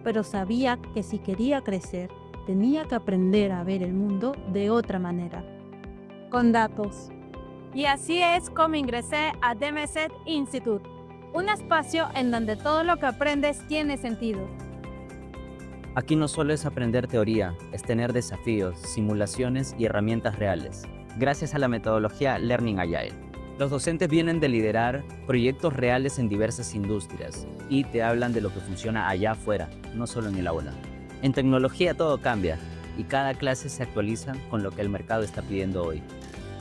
pero sabía que si quería crecer, tenía que aprender a ver el mundo de otra manera, con datos. Y así es como ingresé a DMZ Institute, un espacio en donde todo lo que aprendes tiene sentido. Aquí no solo es aprender teoría, es tener desafíos, simulaciones y herramientas reales, gracias a la metodología Learning Agile. Los docentes vienen de liderar proyectos reales en diversas industrias y te hablan de lo que funciona allá afuera, no solo en el aula. En tecnología todo cambia y cada clase se actualiza con lo que el mercado está pidiendo hoy.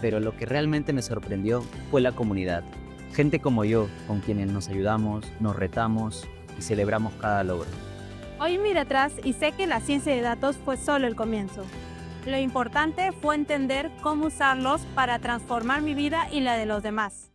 Pero lo que realmente me sorprendió fue la comunidad. Gente como yo, con quienes nos ayudamos, nos retamos y celebramos cada logro. Hoy miro atrás y sé que la ciencia de datos fue solo el comienzo. Lo importante fue entender cómo usarlos para transformar mi vida y la de los demás.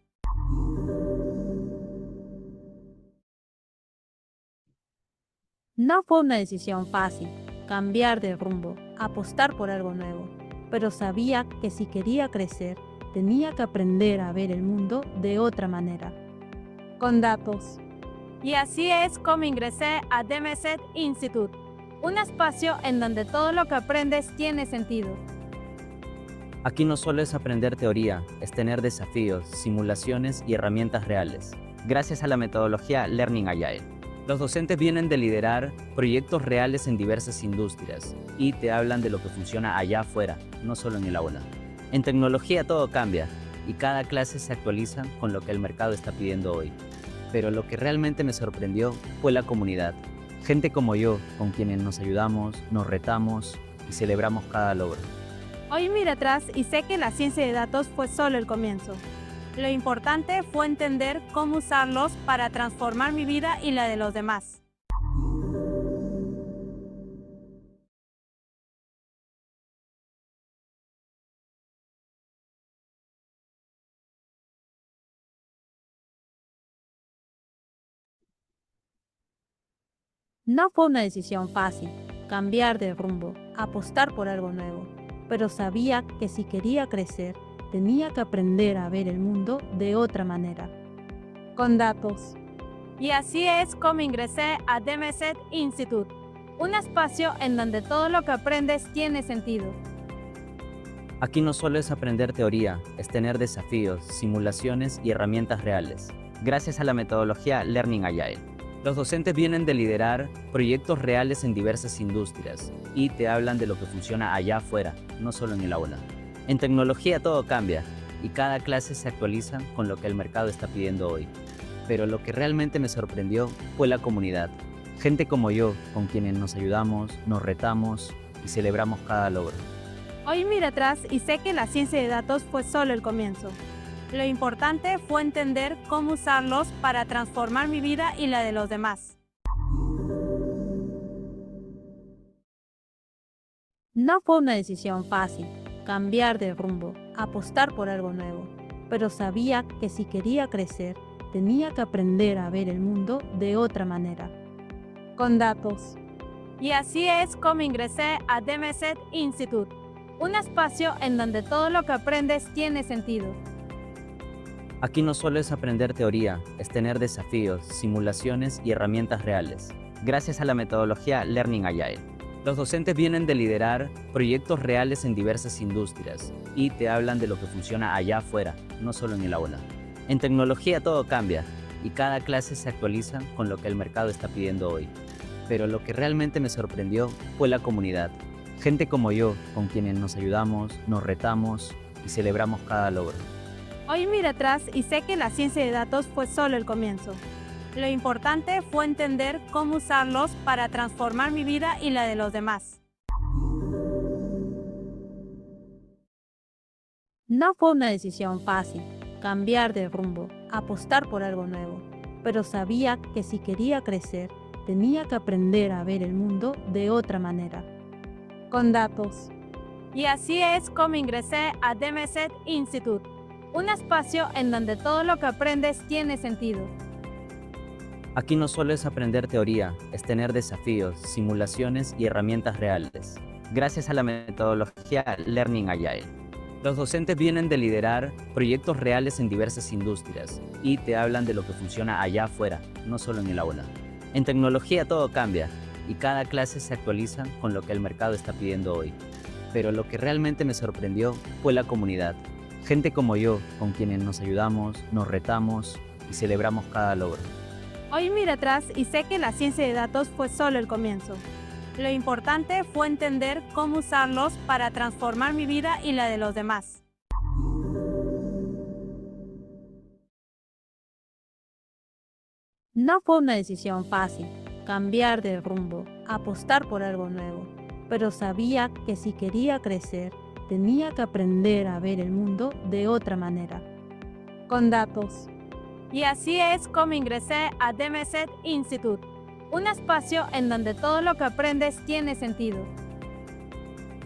No fue una decisión fácil, cambiar de rumbo, apostar por algo nuevo, pero sabía que si quería crecer, tenía que aprender a ver el mundo de otra manera, con datos. Y así es como ingresé a DMZ Institute, un espacio en donde todo lo que aprendes tiene sentido. Aquí no solo es aprender teoría, es tener desafíos, simulaciones y herramientas reales, gracias a la metodología Learning Agile. Los docentes vienen de liderar proyectos reales en diversas industrias y te hablan de lo que funciona allá afuera, no solo en el aula. En tecnología todo cambia y cada clase se actualiza con lo que el mercado está pidiendo hoy. Pero lo que realmente me sorprendió fue la comunidad. Gente como yo, con quienes nos ayudamos, nos retamos y celebramos cada logro. Hoy miro atrás y sé que la ciencia de datos fue solo el comienzo. Lo importante fue entender cómo usarlos para transformar mi vida y la de los demás. No fue una decisión fácil, cambiar de rumbo, apostar por algo nuevo, pero sabía que si quería crecer, tenía que aprender a ver el mundo de otra manera, con datos. Y así es como ingresé a DMZ Institute, un espacio en donde todo lo que aprendes tiene sentido. Aquí no solo es aprender teoría, es tener desafíos, simulaciones y herramientas reales, gracias a la metodología Learning Agile. Los docentes vienen de liderar proyectos reales en diversas industrias y te hablan de lo que funciona allá afuera, no solo en el aula. En tecnología todo cambia y cada clase se actualiza con lo que el mercado está pidiendo hoy. Pero lo que realmente me sorprendió fue la comunidad. Gente como yo, con quienes nos ayudamos, nos retamos y celebramos cada logro. Hoy miro atrás y sé que la ciencia de datos fue solo el comienzo. Lo importante fue entender cómo usarlos para transformar mi vida y la de los demás. No fue una decisión fácil, cambiar de rumbo, apostar por algo nuevo, pero sabía que si quería crecer, tenía que aprender a ver el mundo de otra manera, con datos. Y así es como ingresé a DMZ Institute, un espacio en donde todo lo que aprendes tiene sentido. Aquí no solo es aprender teoría, es tener desafíos, simulaciones y herramientas reales, gracias a la metodología Learning Agile. Los docentes vienen de liderar proyectos reales en diversas industrias y te hablan de lo que funciona allá afuera, no solo en el aula. En tecnología todo cambia y cada clase se actualiza con lo que el mercado está pidiendo hoy. Pero lo que realmente me sorprendió fue la comunidad. Gente como yo, con quienes nos ayudamos, nos retamos y celebramos cada logro. Hoy miro atrás y sé que la ciencia de datos fue solo el comienzo. Lo importante fue entender cómo usarlos para transformar mi vida y la de los demás. No fue una decisión fácil, cambiar de rumbo, apostar por algo nuevo, pero sabía que si quería crecer, tenía que aprender a ver el mundo de otra manera, con datos. Y así es como ingresé a DMZ Institute, un espacio en donde todo lo que aprendes tiene sentido. Aquí no solo es aprender teoría, es tener desafíos, simulaciones y herramientas reales, gracias a la metodología Learning Agile. Los docentes vienen de liderar proyectos reales en diversas industrias y te hablan de lo que funciona allá afuera, no solo en el aula. En tecnología todo cambia y cada clase se actualiza con lo que el mercado está pidiendo hoy. Pero lo que realmente me sorprendió fue la comunidad. Gente como yo, con quienes nos ayudamos, nos retamos y celebramos cada logro. Hoy miro atrás y sé que la ciencia de datos fue solo el comienzo. Lo importante fue entender cómo usarlos para transformar mi vida y la de los demás. No fue una decisión fácil, cambiar de rumbo, apostar por algo nuevo, pero sabía que si quería crecer, tenía que aprender a ver el mundo de otra manera, con datos. Y así es como ingresé a DMZ Institute, un espacio en donde todo lo que aprendes tiene sentido.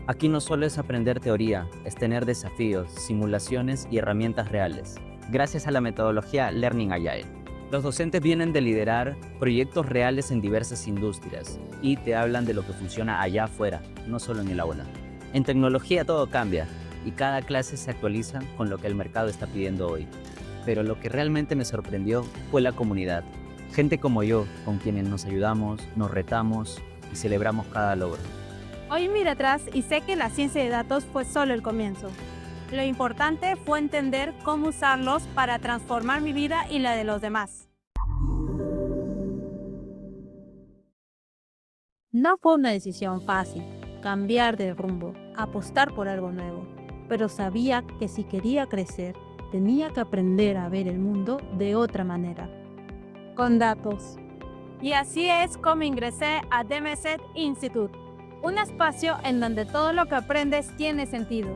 Aquí no solo es aprender teoría, es tener desafíos, simulaciones y herramientas reales. Gracias a la metodología Learning Agile. Los docentes vienen de liderar proyectos reales en diversas industrias y te hablan de lo que funciona allá afuera, no solo en el aula. En tecnología todo cambia y cada clase se actualiza con lo que el mercado está pidiendo hoy. Pero lo que realmente me sorprendió fue la comunidad. Gente como yo, con quienes nos ayudamos, nos retamos y celebramos cada logro. Hoy miro atrás y sé que la ciencia de datos fue solo el comienzo. Lo importante fue entender cómo usarlos para transformar mi vida y la de los demás. No fue una decisión fácil, cambiar de rumbo, apostar por algo nuevo, pero sabía que si quería crecer, tenía que aprender a ver el mundo de otra manera, con datos. Y así es como ingresé a DMZ Institute, un espacio en donde todo lo que aprendes tiene sentido.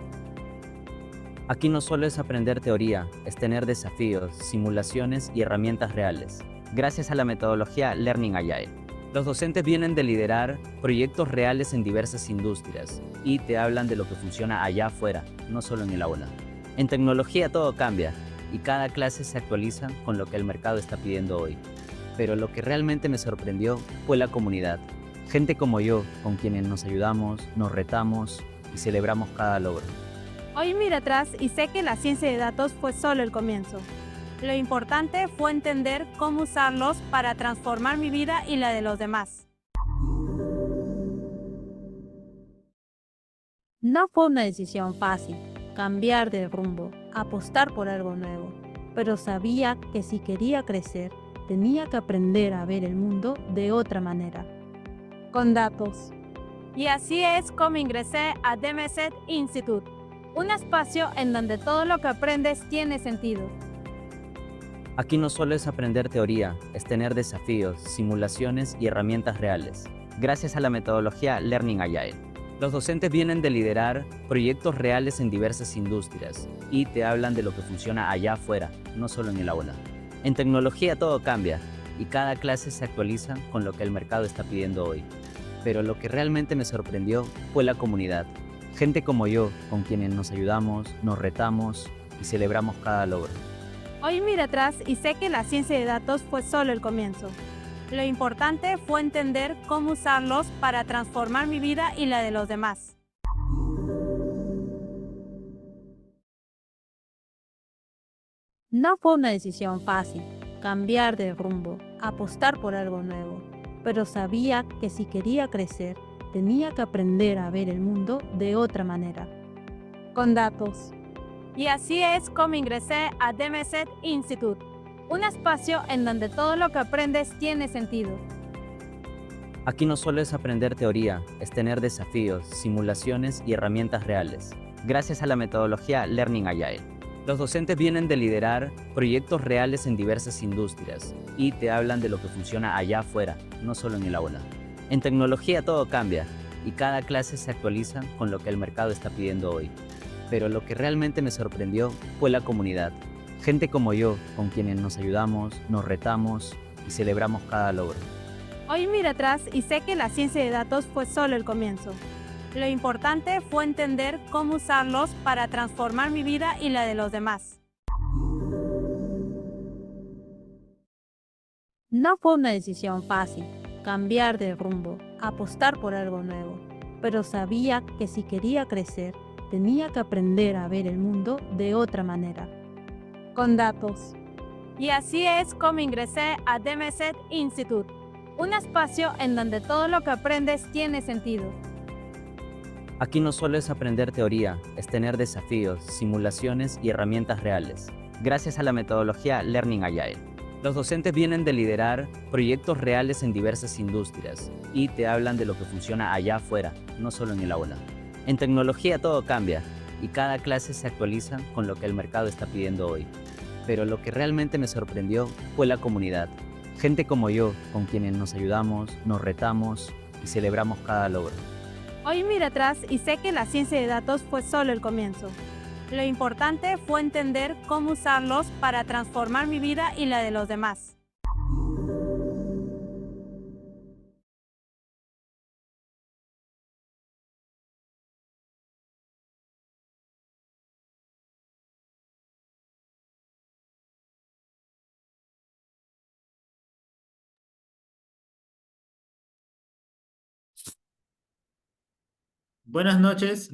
Aquí no solo es aprender teoría, es tener desafíos, simulaciones y herramientas reales. Gracias a la metodología Learning Agile. Los docentes vienen de liderar proyectos reales en diversas industrias y te hablan de lo que funciona allá afuera, no solo en el aula. En tecnología todo cambia y cada clase se actualiza con lo que el mercado está pidiendo hoy. Pero lo que realmente me sorprendió fue la comunidad. Gente como yo, con quienes nos ayudamos, nos retamos y celebramos cada logro. Hoy miro atrás y sé que la ciencia de datos fue solo el comienzo. Lo importante fue entender cómo usarlos para transformar mi vida y la de los demás. No fue una decisión fácil, cambiar de rumbo, apostar por algo nuevo, pero sabía que si quería crecer, tenía que aprender a ver el mundo de otra manera, con datos. Y así es como ingresé a DMZ Institute, un espacio en donde todo lo que aprendes tiene sentido. Aquí no solo es aprender teoría, es tener desafíos, simulaciones y herramientas reales. Gracias a la metodología Learning Agile. Los docentes vienen de liderar proyectos reales en diversas industrias y te hablan de lo que funciona allá afuera, no solo en el aula. En tecnología todo cambia y cada clase se actualiza con lo que el mercado está pidiendo hoy. Pero lo que realmente me sorprendió fue la comunidad. Gente como yo, con quienes nos ayudamos, nos retamos y celebramos cada logro. Hoy miro atrás y sé que la ciencia de datos fue solo el comienzo. Lo importante fue entender cómo usarlos para transformar mi vida y la de los demás. No fue una decisión fácil, cambiar de rumbo, apostar por algo nuevo, pero sabía que si quería crecer, tenía que aprender a ver el mundo de otra manera, con datos. Y así es como ingresé a DMZ Institute, un espacio en donde todo lo que aprendes tiene sentido. Aquí no solo es aprender teoría, es tener desafíos, simulaciones y herramientas reales. Gracias a la metodología Learning Agile. Los docentes vienen de liderar proyectos reales en diversas industrias y te hablan de lo que funciona allá afuera, no solo en el aula. En tecnología todo cambia y cada clase se actualiza con lo que el mercado está pidiendo hoy. Pero lo que realmente me sorprendió fue la comunidad. Gente como yo, con quienes nos ayudamos, nos retamos y celebramos cada logro. Hoy miro atrás y sé que la ciencia de datos fue solo el comienzo. Lo importante fue entender cómo usarlos para transformar mi vida y la de los demás. No fue una decisión fácil, cambiar de rumbo, apostar por algo nuevo, pero sabía que si quería crecer, tenía que aprender a ver el mundo de otra manera, con datos. Y así es como ingresé a DMZ Institute, Un espacio en donde todo lo que aprendes tiene sentido. Aquí no solo es aprender teoría, es tener desafíos, simulaciones y herramientas reales. Gracias a la metodología Learning Agile. Los docentes vienen de liderar proyectos reales en diversas industrias y te hablan de lo que funciona allá afuera, no solo en el aula. En tecnología todo cambia y cada clase se actualiza con lo que el mercado está pidiendo hoy. Pero lo que realmente me sorprendió fue la comunidad. Gente como yo, con quienes nos ayudamos, nos retamos y celebramos cada logro. Hoy miro atrás y sé que la ciencia de datos fue solo el comienzo. Lo importante fue entender cómo usarlos para transformar mi vida y la de los demás. Buenas noches.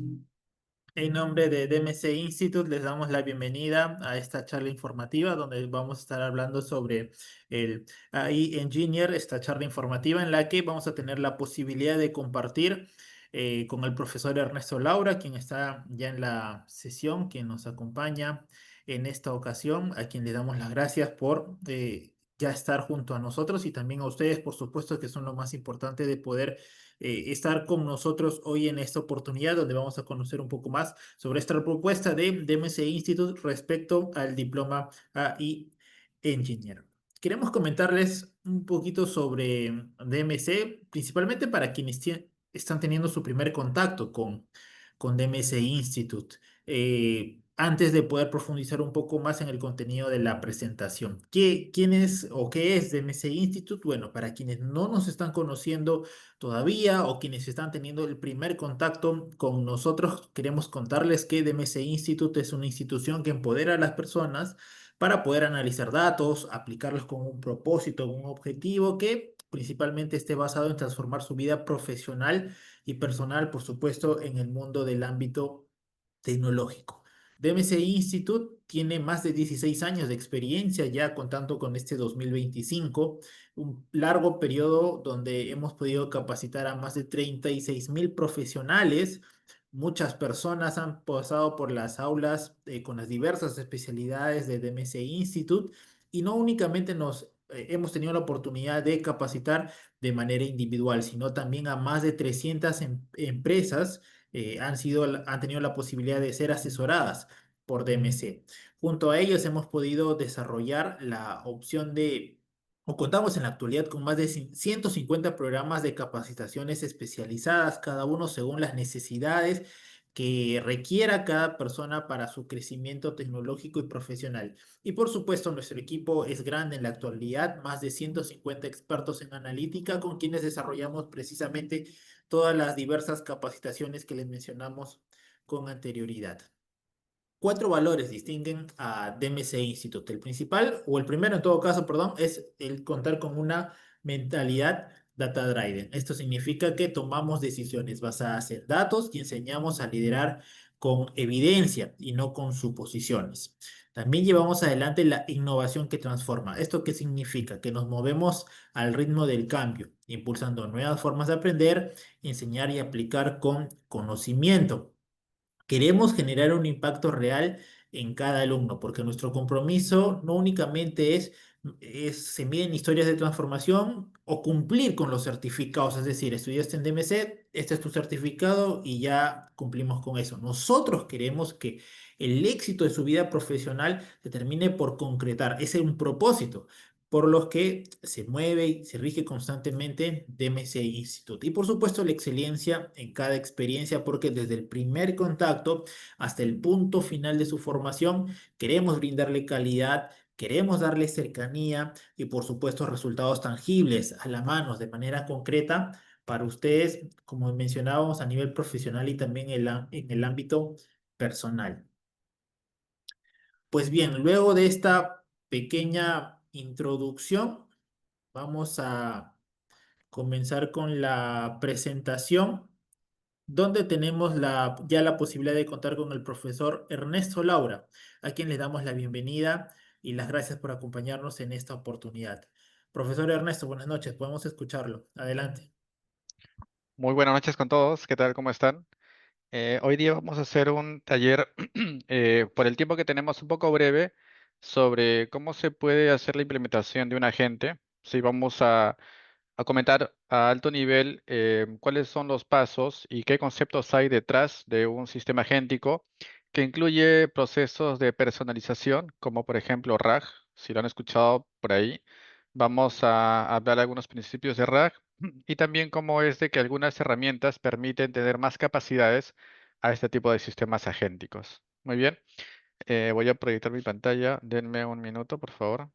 En nombre de DMC Institute les damos la bienvenida a esta charla informativa donde vamos a estar hablando sobre el AI Engineer, esta charla informativa en la que vamos a tener la posibilidad de compartir con el profesor Ernesto Laura, quien está ya en la sesión, quien nos acompaña en esta ocasión, a quien le damos las gracias por ya estar junto a nosotros y también a ustedes, por supuesto, que son lo más importante de poder estar con nosotros hoy en esta oportunidad donde vamos a conocer un poco más sobre esta propuesta de DMC Institute respecto al diploma AI Engineer. Queremos comentarles un poquito sobre DMC, principalmente para quienes están teniendo su primer contacto con DMC Institute. Antes de poder profundizar un poco más en el contenido de la presentación. ¿Quién es o qué es DMC Institute? Bueno, para quienes no nos están conociendo todavía o quienes están teniendo el primer contacto con nosotros, queremos contarles que DMC Institute es una institución que empodera a las personas para poder analizar datos, aplicarlos con un propósito, un objetivo que principalmente esté basado en transformar su vida profesional y personal, por supuesto, en el mundo del ámbito tecnológico. DMC Institute tiene más de 16 años de experiencia ya contando con este 2025, un largo periodo donde hemos podido capacitar a más de 36.000 profesionales. Muchas personas han pasado por las aulas con las diversas especialidades de DMC Institute y no únicamente nos hemos tenido la oportunidad de capacitar de manera individual, sino también a más de 300 empresas han tenido la posibilidad de ser asesoradas por DMC. Junto a ellos hemos podido desarrollar la opción o contamos en la actualidad con más de 150 programas de capacitaciones especializadas, cada uno según las necesidades que requiera cada persona para su crecimiento tecnológico y profesional. Y por supuesto, nuestro equipo es grande en la actualidad, más de 150 expertos en analítica con quienes desarrollamos precisamente todas las diversas capacitaciones que les mencionamos con anterioridad. 4 valores distinguen a DMC Institute. El principal, o el primero en todo caso, perdón, es el contar con una mentalidad data-driven. Esto significa que tomamos decisiones basadas en datos y enseñamos a liderar con evidencia y no con suposiciones. También llevamos adelante la innovación que transforma. ¿Esto qué significa? Que nos movemos al ritmo del cambio, impulsando nuevas formas de aprender, enseñar y aplicar con conocimiento. Queremos generar un impacto real en cada alumno, porque nuestro compromiso no únicamente se mide en historias de transformación o cumplir con los certificados, es decir, estudiaste en DMC, este es tu certificado y ya cumplimos con eso. Nosotros queremos que el éxito de su vida profesional se termine por concretar, ese es un propósito por los que se mueve y se rige constantemente DMC Institute. Y por supuesto la excelencia en cada experiencia, porque desde el primer contacto hasta el punto final de su formación, queremos brindarle calidad, queremos darle cercanía y por supuesto resultados tangibles a la mano de manera concreta para ustedes, como mencionábamos, a nivel profesional y también en el ámbito personal. Pues bien, luego de esta pequeña introducción, vamos a comenzar con la presentación, donde tenemos ya la posibilidad de contar con el profesor Ernesto Laura, a quien le damos la bienvenida y las gracias por acompañarnos en esta oportunidad. Profesor Ernesto, buenas noches, podemos escucharlo. Adelante. Muy buenas noches con todos. ¿Qué tal? ¿Cómo están? Hoy día vamos a hacer un taller, por el tiempo que tenemos un poco breve, sobre cómo se puede hacer la implementación de un agente. Sí, vamos a comentar a alto nivel cuáles son los pasos y qué conceptos hay detrás de un sistema agéntico que incluye procesos de personalización, como por ejemplo RAG, si lo han escuchado por ahí. Vamos a hablar de algunos principios de RAG y también cómo es de que algunas herramientas permiten tener más capacidades a este tipo de sistemas agénticos. Muy bien, voy a proyectar mi pantalla. Denme un minuto, por favor.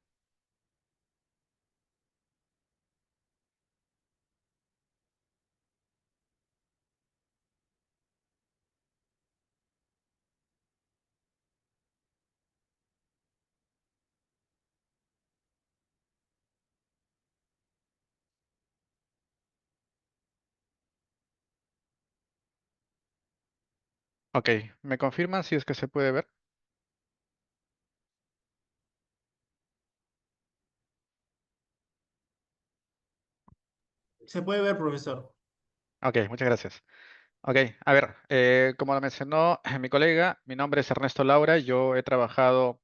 Ok, ¿me confirman si es que se puede ver? Se puede ver, profesor. Ok, muchas gracias. Ok, a ver, como lo mencionó mi colega, mi nombre es Ernesto Laura. Yo he trabajado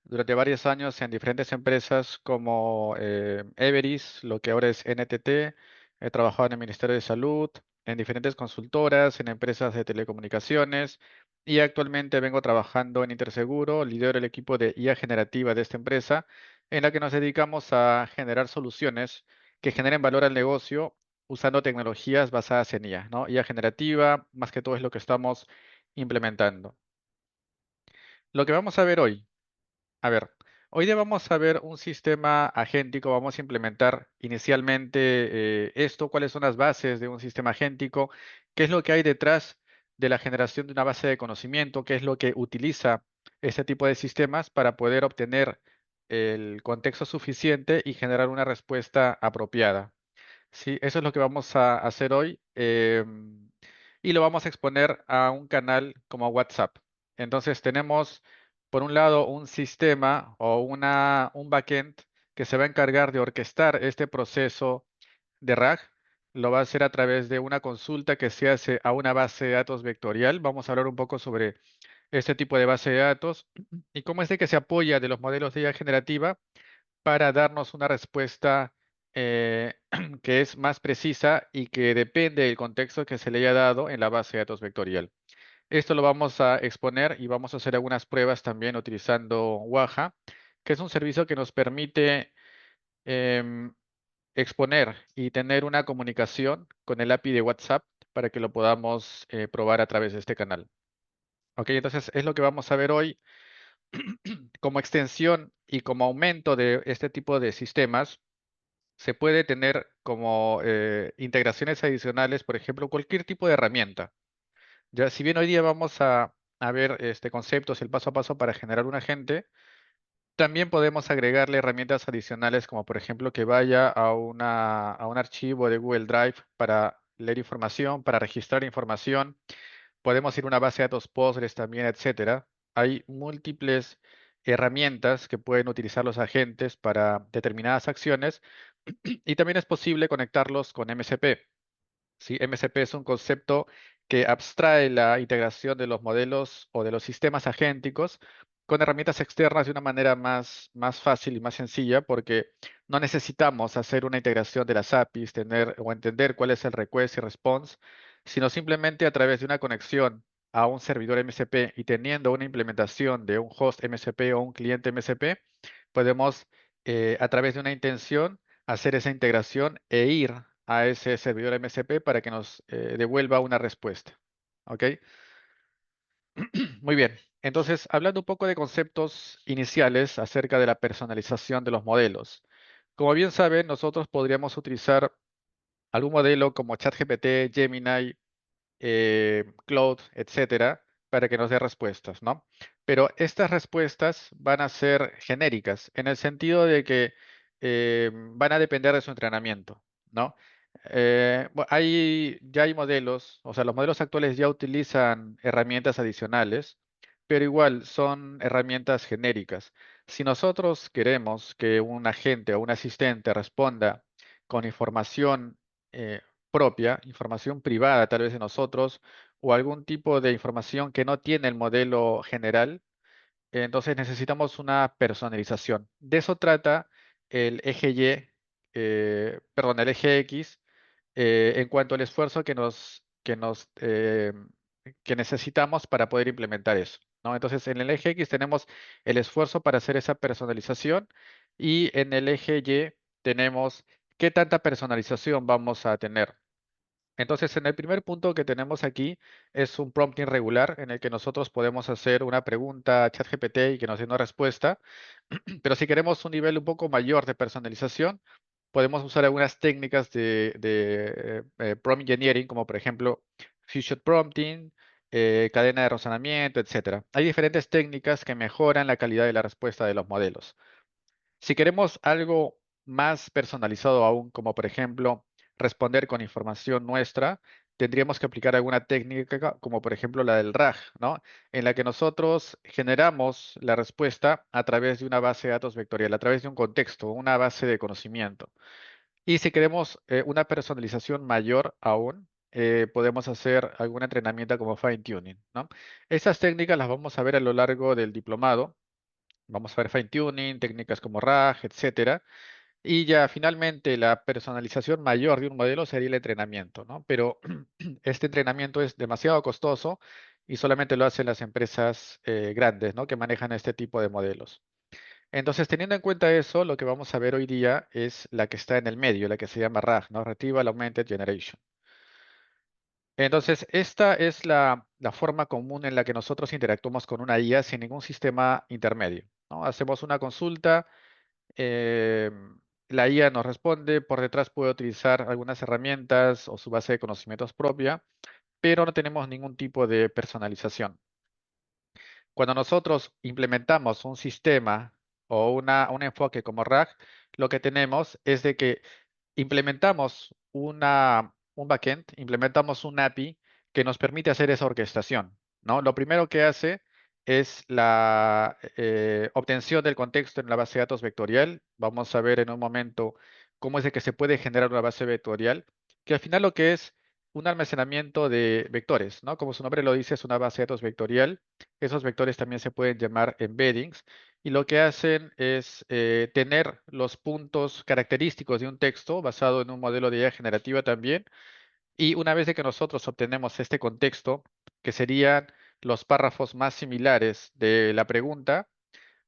durante varios años en diferentes empresas como Everis, lo que ahora es NTT. He trabajado en el Ministerio de Salud, en diferentes consultoras, en empresas de telecomunicaciones y actualmente vengo trabajando en Interseguro. Lidero el equipo de IA generativa de esta empresa, en la que nos dedicamos a generar soluciones que generen valor al negocio usando tecnologías basadas en IA, ¿no? IA generativa, más que todo es lo que estamos implementando. Lo que vamos a ver hoy. A ver, hoy día vamos a ver un sistema agéntico, vamos a implementar inicialmente esto, cuáles son las bases de un sistema agéntico, qué es lo que hay detrás de la generación de una base de conocimiento, qué es lo que utiliza este tipo de sistemas para poder obtener el contexto suficiente y generar una respuesta apropiada. Sí, eso es lo que vamos a hacer hoy y lo vamos a exponer a un canal como WhatsApp. Entonces tenemos, por un lado, un sistema o un backend que se va a encargar de orquestar este proceso de RAG. Lo va a hacer a través de una consulta que se hace a una base de datos vectorial. Vamos a hablar un poco sobre este tipo de base de datos y cómo es de que se apoya de los modelos de IA generativa para darnos una respuesta eh, que es más precisa y que depende del contexto que se le haya dado en la base de datos vectorial. Esto lo vamos a exponer y vamos a hacer algunas pruebas también utilizando Waja, que es un servicio que nos permite em, exponer y tener una comunicación con el API de WhatsApp para que lo podamos probar a través de este canal. Ok, entonces es lo que vamos a ver hoy como extensión y como aumento de este tipo de sistemas. Se puede tener como integraciones adicionales, por ejemplo, cualquier tipo de herramienta. Ya, si bien hoy día vamos a ver este conceptos, el paso a paso para generar un agente, también podemos agregarle herramientas adicionales, como por ejemplo que vaya a un archivo de Google Drive para leer información, para registrar información. Podemos ir a una base de datos Postgres también, etcétera. Hay múltiples herramientas que pueden utilizar los agentes para determinadas acciones y también es posible conectarlos con MCP. ¿Sí? MCP es un concepto que abstrae la integración de los modelos o de los sistemas agénticos con herramientas externas de una manera más fácil y más sencilla, porque no necesitamos hacer una integración de las APIs, tener o entender cuál es el request y response, sino simplemente a través de una conexión a un servidor MCP y teniendo una implementación de un host MCP o un cliente MCP, podemos a través de una intención hacer esa integración e ir a ese servidor MCP para que nos devuelva una respuesta. ¿Ok? Muy bien. Entonces, hablando un poco de conceptos iniciales acerca de la personalización de los modelos. Como bien saben, nosotros podríamos utilizar algún modelo como ChatGPT, Gemini, Cloud, etcétera, para que nos dé respuestas, ¿no? Pero estas respuestas van a ser genéricas, en el sentido de que van a depender de su entrenamiento, ¿no? Ya hay modelos, o sea, los modelos actuales ya utilizan herramientas adicionales, pero igual son herramientas genéricas. Si nosotros queremos que un agente o un asistente responda con información propia, información privada tal vez de nosotros, o algún tipo de información que no tiene el modelo general, entonces necesitamos una personalización. De eso trata el eje Y, perdón, el eje X, en cuanto al esfuerzo que necesitamos para poder implementar eso, ¿no? Entonces, en el eje X tenemos el esfuerzo para hacer esa personalización y en el eje Y tenemos qué tanta personalización vamos a tener. Entonces, en el primer punto que tenemos aquí es un prompting regular en el que nosotros podemos hacer una pregunta a ChatGPT y que nos dé una respuesta. Pero si queremos un nivel un poco mayor de personalización, podemos usar algunas técnicas de prompt engineering, como por ejemplo featured prompting, cadena de razonamiento, etcétera. Hay diferentes técnicas que mejoran la calidad de la respuesta de los modelos. Si queremos algo más personalizado aún, como por ejemplo responder con información nuestra, tendríamos que aplicar alguna técnica como por ejemplo la del RAG, ¿no? En la que nosotros generamos la respuesta a través de una base de datos vectorial, a través de un contexto, una base de conocimiento. Y si queremos una personalización mayor aún, podemos hacer algún entrenamiento como fine tuning, ¿no? Esas técnicas las vamos a ver a lo largo del diplomado. Vamos a ver fine tuning, técnicas como RAG, etcétera. Y ya finalmente la personalización mayor de un modelo sería el entrenamiento, ¿no? Pero este entrenamiento es demasiado costoso y solamente lo hacen las empresas grandes, ¿no? Que manejan este tipo de modelos. Entonces, teniendo en cuenta eso, lo que vamos a ver hoy día es la que está en el medio, la que se llama RAG, ¿no? Retrieval Augmented Generation. Entonces, esta es la forma común en la que nosotros interactuamos con una IA sin ningún sistema intermedio, ¿no? Hacemos una consulta, eh, la IA nos responde, por detrás puede utilizar algunas herramientas o su base de conocimientos propia, pero no tenemos ningún tipo de personalización. Cuando nosotros implementamos un sistema o un enfoque como RAG, lo que tenemos es de que implementamos un backend, implementamos un API que nos permite hacer esa orquestación, ¿no? Lo primero que hace es la obtención del contexto en la base de datos vectorial. Vamos a ver en un momento cómo es de que se puede generar una base vectorial, que al final lo que es un almacenamiento de vectores, ¿no? Como su nombre lo dice, es una base de datos vectorial. Esos vectores también se pueden llamar embeddings y lo que hacen es tener los puntos característicos de un texto basado en un modelo de IA generativa también. Y una vez de que nosotros obtenemos este contexto, que serían los párrafos más similares de la pregunta,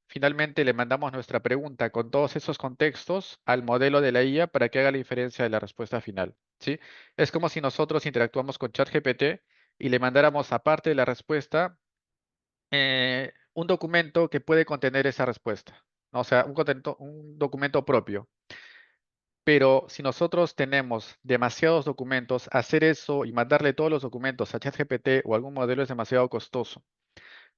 finalmente le mandamos nuestra pregunta con todos esos contextos al modelo de la IA para que haga la inferencia de la respuesta final, ¿sí? Es como si nosotros interactuamos con ChatGPT y le mandáramos, aparte de la respuesta, un documento que puede contener esa respuesta, ¿no? O sea, un documento propio. Pero si nosotros tenemos demasiados documentos, hacer eso y mandarle todos los documentos a ChatGPT o algún modelo es demasiado costoso.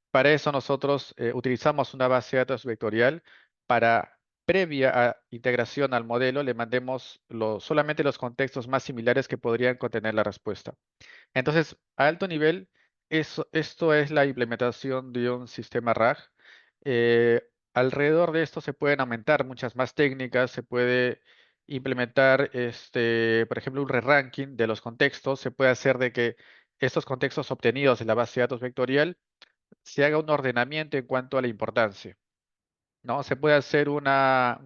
Para eso nosotros utilizamos una base de datos vectorial para, previa a integración al modelo, le mandemos solamente los contextos más similares que podrían contener la respuesta. Entonces, a alto nivel, esto es la implementación de un sistema RAG. Alrededor de esto se pueden aumentar muchas más técnicas, se puede implementar, por ejemplo, un re-ranking de los contextos, se puede hacer de que estos contextos obtenidos en la base de datos vectorial se haga un ordenamiento en cuanto a la importancia, ¿no? Se puede hacer un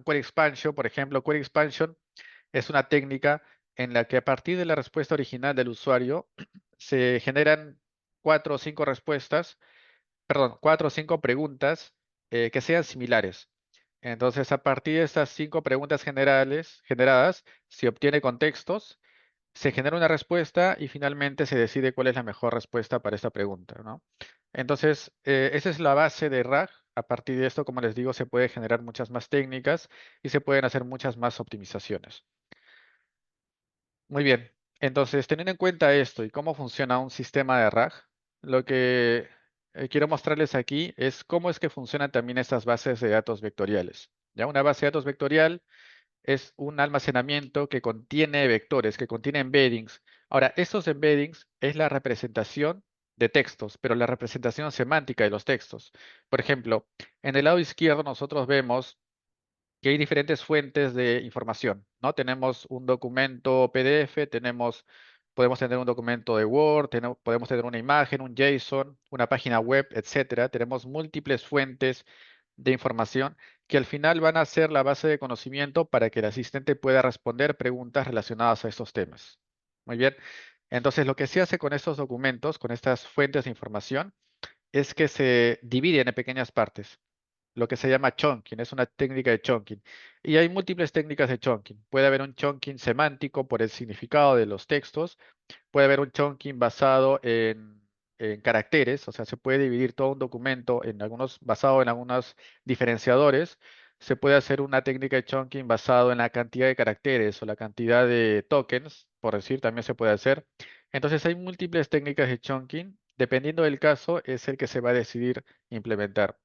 query expansion, por ejemplo. Query expansion es una técnica en la que a partir de la respuesta original del usuario se generan 4 o 5 respuestas, perdón, 4 o 5 preguntas que sean similares. Entonces, a partir de estas 5 preguntas generadas, se obtiene contextos, se genera una respuesta y finalmente se decide cuál es la mejor respuesta para esta pregunta, ¿no? Entonces, esa es la base de RAG. A partir de esto, como les digo, se puede generar muchas más técnicas y se pueden hacer muchas más optimizaciones. Muy bien. Entonces, teniendo en cuenta esto y cómo funciona un sistema de RAG, lo que quiero mostrarles aquí es cómo es que funcionan también estas bases de datos vectoriales. Ya una base de datos vectorial es un almacenamiento que contiene vectores, que contiene embeddings. Ahora, estos embeddings es la representación de textos, pero la representación semántica de los textos. Por ejemplo, en el lado izquierdo nosotros vemos que hay diferentes fuentes de información, ¿no? Tenemos un documento PDF, podemos tener un documento de Word, podemos tener una imagen, un JSON, una página web, etcétera. Tenemos múltiples fuentes de información que al final van a ser la base de conocimiento para que el asistente pueda responder preguntas relacionadas a estos temas. Muy bien. Entonces, lo que se hace con estos documentos, con estas fuentes de información, es que se dividen en pequeñas partes, lo que se llama chunking, es una técnica de chunking. Y hay múltiples técnicas de chunking. Puede haber un chunking semántico por el significado de los textos, puede haber un chunking basado en caracteres, o sea, se puede dividir todo un documento basado en algunos diferenciadores. Se puede hacer una técnica de chunking basado en la cantidad de caracteres o la cantidad de tokens, por decir, también se puede hacer. Entonces hay múltiples técnicas de chunking. Dependiendo del caso, es el que se va a decidir implementar.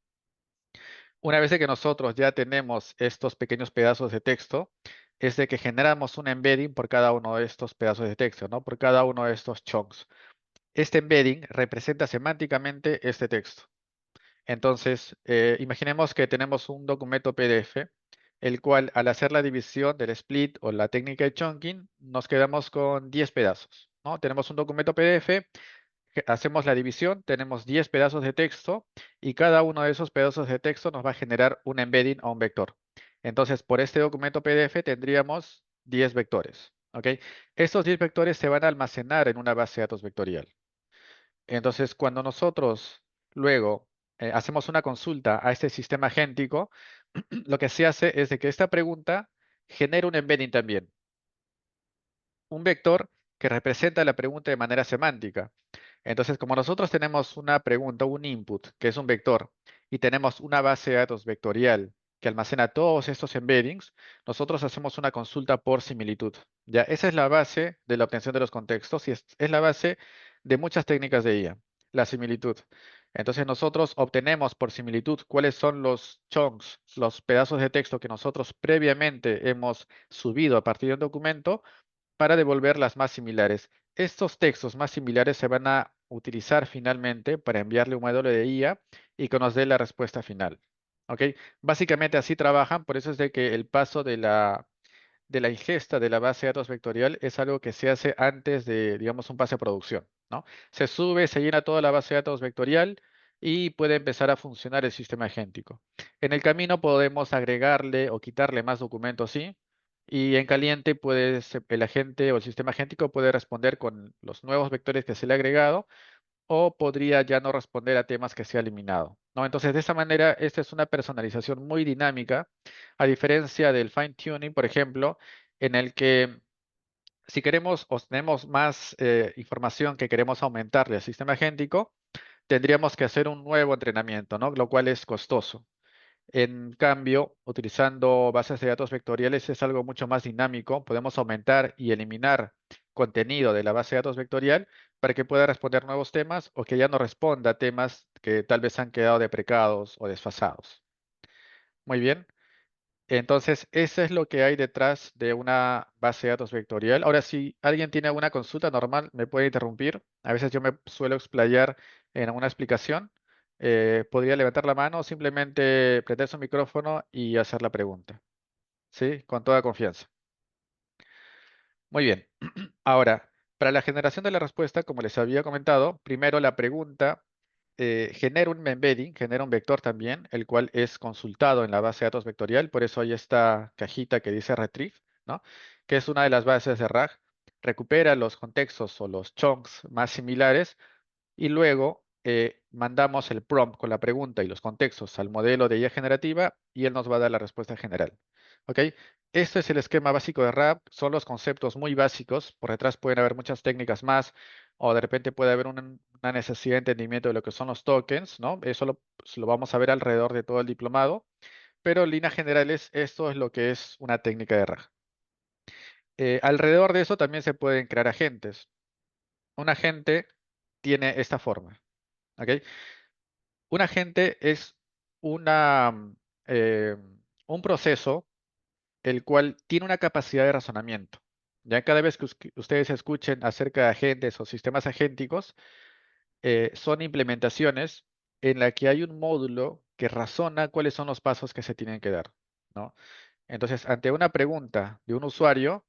Una vez de que nosotros ya tenemos estos pequeños pedazos de texto, es de que generamos un embedding por cada uno de estos pedazos de texto, ¿no? Por cada uno de estos chunks. Este embedding representa semánticamente este texto. Entonces, imaginemos que tenemos un documento PDF, el cual al hacer la división del split o la técnica de chunking, nos quedamos con 10 pedazos, ¿no? Tenemos un documento PDF, hacemos la división, tenemos 10 pedazos de texto y cada uno de esos pedazos de texto nos va a generar un embedding o un vector. Entonces, por este documento PDF tendríamos 10 vectores, ¿ok? Estos 10 vectores se van a almacenar en una base de datos vectorial. Entonces, cuando nosotros luego hacemos una consulta a este sistema agéntico, lo que se hace es de que esta pregunta genera un embedding también, un vector que representa la pregunta de manera semántica. Entonces, como nosotros tenemos una pregunta, un input, que es un vector, y tenemos una base de datos vectorial que almacena todos estos embeddings, nosotros hacemos una consulta por similitud. Ya, esa es la base de la obtención de los contextos y es la base de muchas técnicas de IA, la similitud. Entonces, nosotros obtenemos por similitud cuáles son los chunks, los pedazos de texto que nosotros previamente hemos subido a partir de un documento para devolver las más similares. Estos textos más similares se van a utilizar finalmente para enviarle un modelo de IA y que nos dé la respuesta final. ¿Ok? Básicamente así trabajan, por eso es de que el paso de la ingesta de la base de datos vectorial es algo que se hace antes de, digamos, un pase a producción, ¿no? Se sube, se llena toda la base de datos vectorial y puede empezar a funcionar el sistema agéntico. En el camino podemos agregarle o quitarle más documentos, sí, y en caliente el agente o el sistema agéntico puede responder con los nuevos vectores que se le ha agregado o podría ya no responder a temas que se ha eliminado, ¿no? Entonces, de esa manera, esta es una personalización muy dinámica, a diferencia del fine tuning, por ejemplo, en el que si queremos o tenemos más información que queremos aumentarle al sistema agéntico, tendríamos que hacer un nuevo entrenamiento, ¿no? Lo cual es costoso. En cambio, utilizando bases de datos vectoriales es algo mucho más dinámico. Podemos aumentar y eliminar contenido de la base de datos vectorial para que pueda responder nuevos temas o que ya no responda a temas que tal vez han quedado deprecados o desfasados. Muy bien. Entonces, eso es lo que hay detrás de una base de datos vectorial. Ahora, si alguien tiene alguna consulta normal, me puede interrumpir. A veces yo me suelo explayar en alguna explicación. Podría levantar la mano o simplemente prender su micrófono y hacer la pregunta. ¿Sí? Con toda confianza. Muy bien. Ahora, para la generación de la respuesta, como les había comentado, primero la pregunta genera un embedding, genera un vector también, el cual es consultado en la base de datos vectorial. Por eso hay esta cajita que dice retrieve, ¿no? Que es una de las bases de RAG. Recupera los contextos o los chunks más similares y luego mandamos el prompt con la pregunta y los contextos al modelo de IA generativa y él nos va a dar la respuesta general. ¿Ok? Este es el esquema básico de RAG, son los conceptos muy básicos, por detrás pueden haber muchas técnicas más o de repente puede haber una necesidad de entendimiento de lo que son los tokens, ¿no? Eso lo vamos a ver alrededor de todo el diplomado, pero en líneas generales esto es lo que es una técnica de RAG. Alrededor de eso también se pueden crear agentes. Un agente tiene esta forma. ¿Ok? Un agente es eh, un proceso el cual tiene una capacidad de razonamiento. Ya cada vez que ustedes escuchen acerca de agentes o sistemas agénticos, son implementaciones en la que hay un módulo que razona cuáles son los pasos que se tienen que dar, ¿no? Entonces, ante una pregunta de un usuario,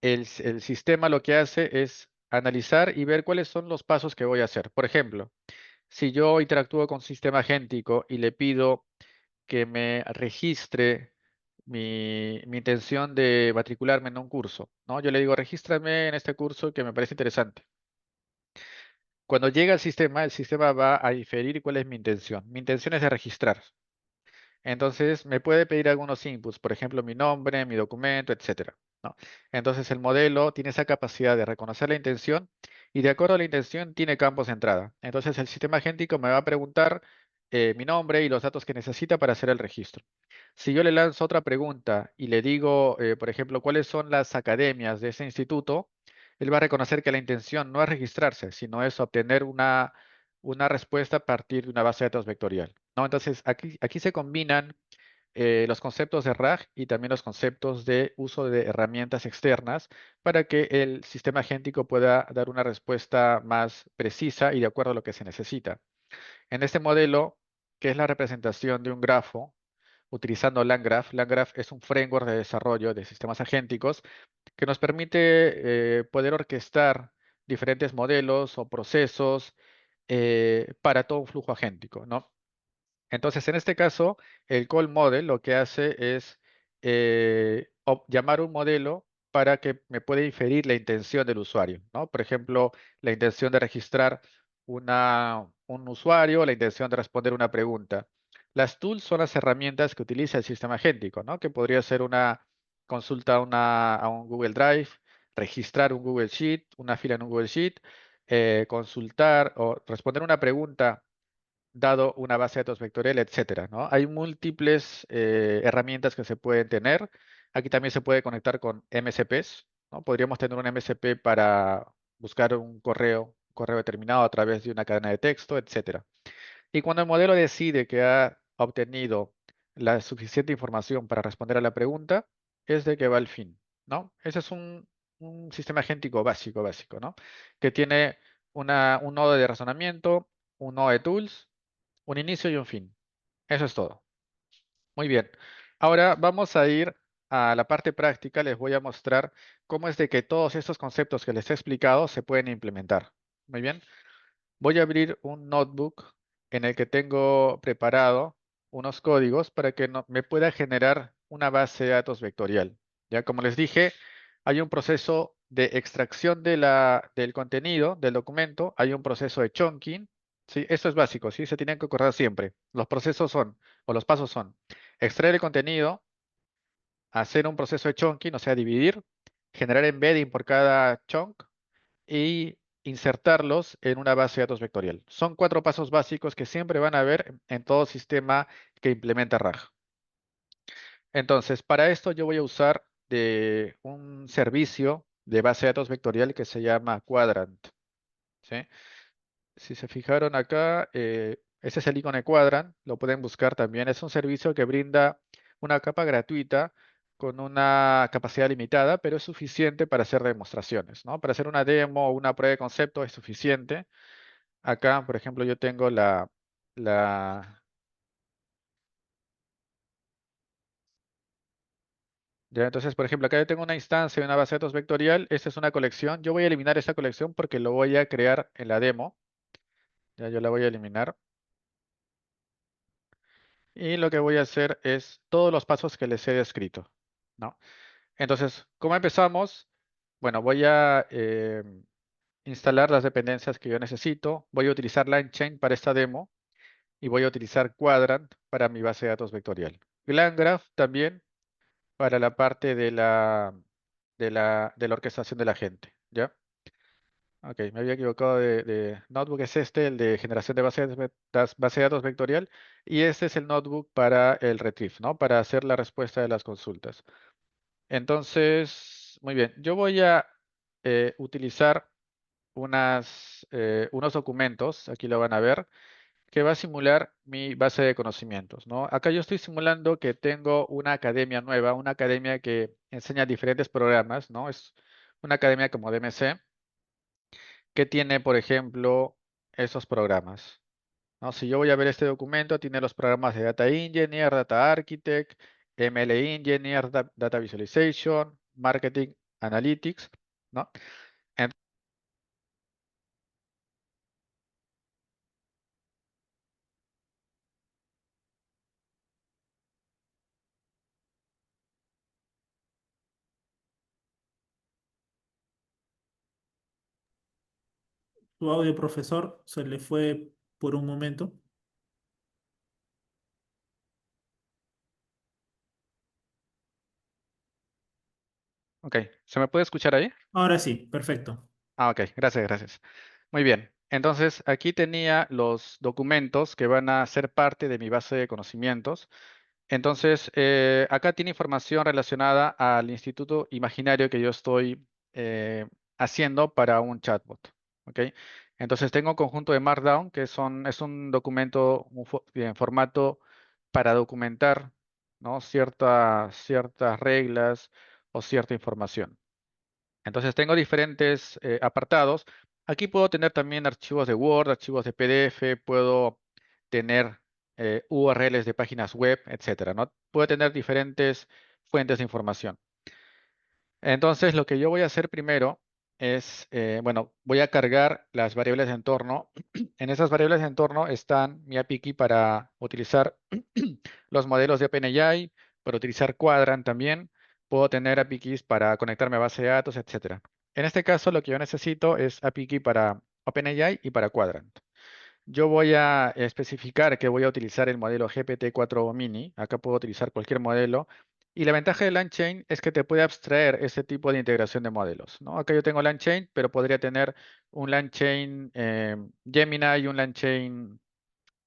el sistema lo que hace es analizar y ver cuáles son los pasos que voy a hacer. Por ejemplo, si yo interactúo con sistema agéntico y le pido que me registre mi intención de matricularme en un curso, ¿no? Yo le digo, regístrame en este curso que me parece interesante. Cuando llega al sistema, el sistema va a inferir cuál es mi intención. Mi intención es de registrar. Entonces, me puede pedir algunos inputs, por ejemplo, mi nombre, mi documento, etcétera, ¿no? Entonces, el modelo tiene esa capacidad de reconocer la intención y de acuerdo a la intención tiene campos de entrada. Entonces, el sistema agéntico me va a preguntar mi nombre y los datos que necesita para hacer el registro. Si yo le lanzo otra pregunta y le digo, por ejemplo, cuáles son las academias de ese instituto, él va a reconocer que la intención no es registrarse, sino es obtener una respuesta a partir de una base de datos vectorial, ¿no? Entonces, aquí se combinan los conceptos de RAG y también los conceptos de uso de herramientas externas para que el sistema agéntico pueda dar una respuesta más precisa y de acuerdo a lo que se necesita. En este modelo, que es la representación de un grafo, utilizando LangGraph. LangGraph es un framework de desarrollo de sistemas agénticos que nos permite poder orquestar diferentes modelos o procesos para todo un flujo agéntico, ¿no? Entonces, en este caso, el call model lo que hace es llamar un modelo para que me pueda inferir la intención del usuario, ¿no? Por ejemplo, la intención de registrar un usuario, la intención de responder una pregunta. Las tools son las herramientas que utiliza el sistema agéntico, ¿no? Que podría ser una consulta a un Google Drive, registrar un Google Sheet, una fila en un Google Sheet, consultar o responder una pregunta dado una base de datos vectorial, etcétera, ¿no? Hay múltiples herramientas que se pueden tener. Aquí también se puede conectar con MSPs, ¿no? Podríamos tener un MSP para buscar un correo determinado a través de una cadena de texto, etcétera. Y cuando el modelo decide que ha obtenido la suficiente información para responder a la pregunta, es de que va al fin, ¿no? Ese es un sistema agéntico básico, ¿no? Que tiene un nodo de razonamiento, un nodo de tools, un inicio y un fin. Eso es todo. Muy bien. Ahora vamos a ir a la parte práctica. Les voy a mostrar cómo es de que todos estos conceptos que les he explicado se pueden implementar. Muy bien. Voy a abrir un notebook en el que tengo preparado unos códigos para que me pueda generar una base de datos vectorial. Ya como les dije, hay un proceso de extracción del contenido del documento, hay un proceso de chunking. Sí, esto es básico, sí, se tienen que acordar siempre. Los procesos son, o los pasos son, extraer el contenido, hacer un proceso de chunking, o sea, dividir, generar embedding por cada chunk, y insertarlos en una base de datos vectorial. Son 4 pasos básicos que siempre van a haber en todo sistema que implementa RAG. Entonces, para esto yo voy a usar de un servicio de base de datos vectorial que se llama Quadrant, ¿sí? Si se fijaron acá, ese es el icono de Quadrant, lo pueden buscar también. Es un servicio que brinda una capa gratuita con una capacidad limitada, pero es suficiente para hacer demostraciones, ¿no? Para hacer una demo o una prueba de concepto es suficiente. Acá, por ejemplo, yo tengo la, ya, entonces, por ejemplo, acá yo tengo una instancia de una base de datos vectorial. Esta es una colección. Yo voy a eliminar esta colección porque lo voy a crear en la demo. Ya yo la voy a eliminar. Y lo que voy a hacer es todos los pasos que les he descrito, ¿no? Entonces, ¿cómo empezamos? Bueno, voy a instalar las dependencias que yo necesito. Voy a utilizar LangChain para esta demo y voy a utilizar Quadrant para mi base de datos vectorial. LangGraph también para la parte de la orquestación de la gente, ¿ya? Ok, me había equivocado de notebook, es este, el de generación de base de datos vectorial, y este es el notebook para el retrieve, ¿no? Para hacer la respuesta de las consultas. Entonces, muy bien, yo voy a utilizar unos documentos, aquí lo van a ver, que va a simular mi base de conocimientos, ¿no? Acá yo estoy simulando que tengo una academia nueva, una academia que enseña diferentes programas, ¿no? Es una academia como DMC, que tiene, por ejemplo, esos programas, ¿no? Si yo voy a ver este documento, tiene los programas de Data Engineer, Data Architect, ML Engineer, Data Visualization, Marketing Analytics, ¿no? Tu audio, profesor, se le fue por un momento. Ok, ¿se me puede escuchar ahí? Ahora sí, perfecto. Ah, ok, gracias, gracias. Muy bien, entonces aquí tenía los documentos que van a ser parte de mi base de conocimientos. Entonces, acá tiene información relacionada al instituto imaginario que yo estoy haciendo para un chatbot. ¿Ok? Entonces, tengo un conjunto de Markdown, que es un documento en formato para documentar, ¿no? Ciertas reglas o cierta información. Entonces, tengo diferentes apartados. Aquí puedo tener también archivos de Word, archivos de PDF, puedo tener URLs de páginas web, etcétera, ¿no? Puedo tener diferentes fuentes de información. Entonces, lo que yo voy a hacer primero es, bueno, voy a cargar las variables de entorno. En esas variables de entorno están mi API key para utilizar los modelos de OpenAI, para utilizar Quadrant también. Puedo tener API keys para conectarme a base de datos, etcétera. En este caso, lo que yo necesito es API key para OpenAI y para Quadrant. Yo voy a especificar que voy a utilizar el modelo GPT-4 Mini. Acá puedo utilizar cualquier modelo. Y la ventaja de LangChain es que te puede abstraer ese tipo de integración de modelos, ¿no? Acá yo tengo LangChain, pero podría tener un LangChain Gemini y un LangChain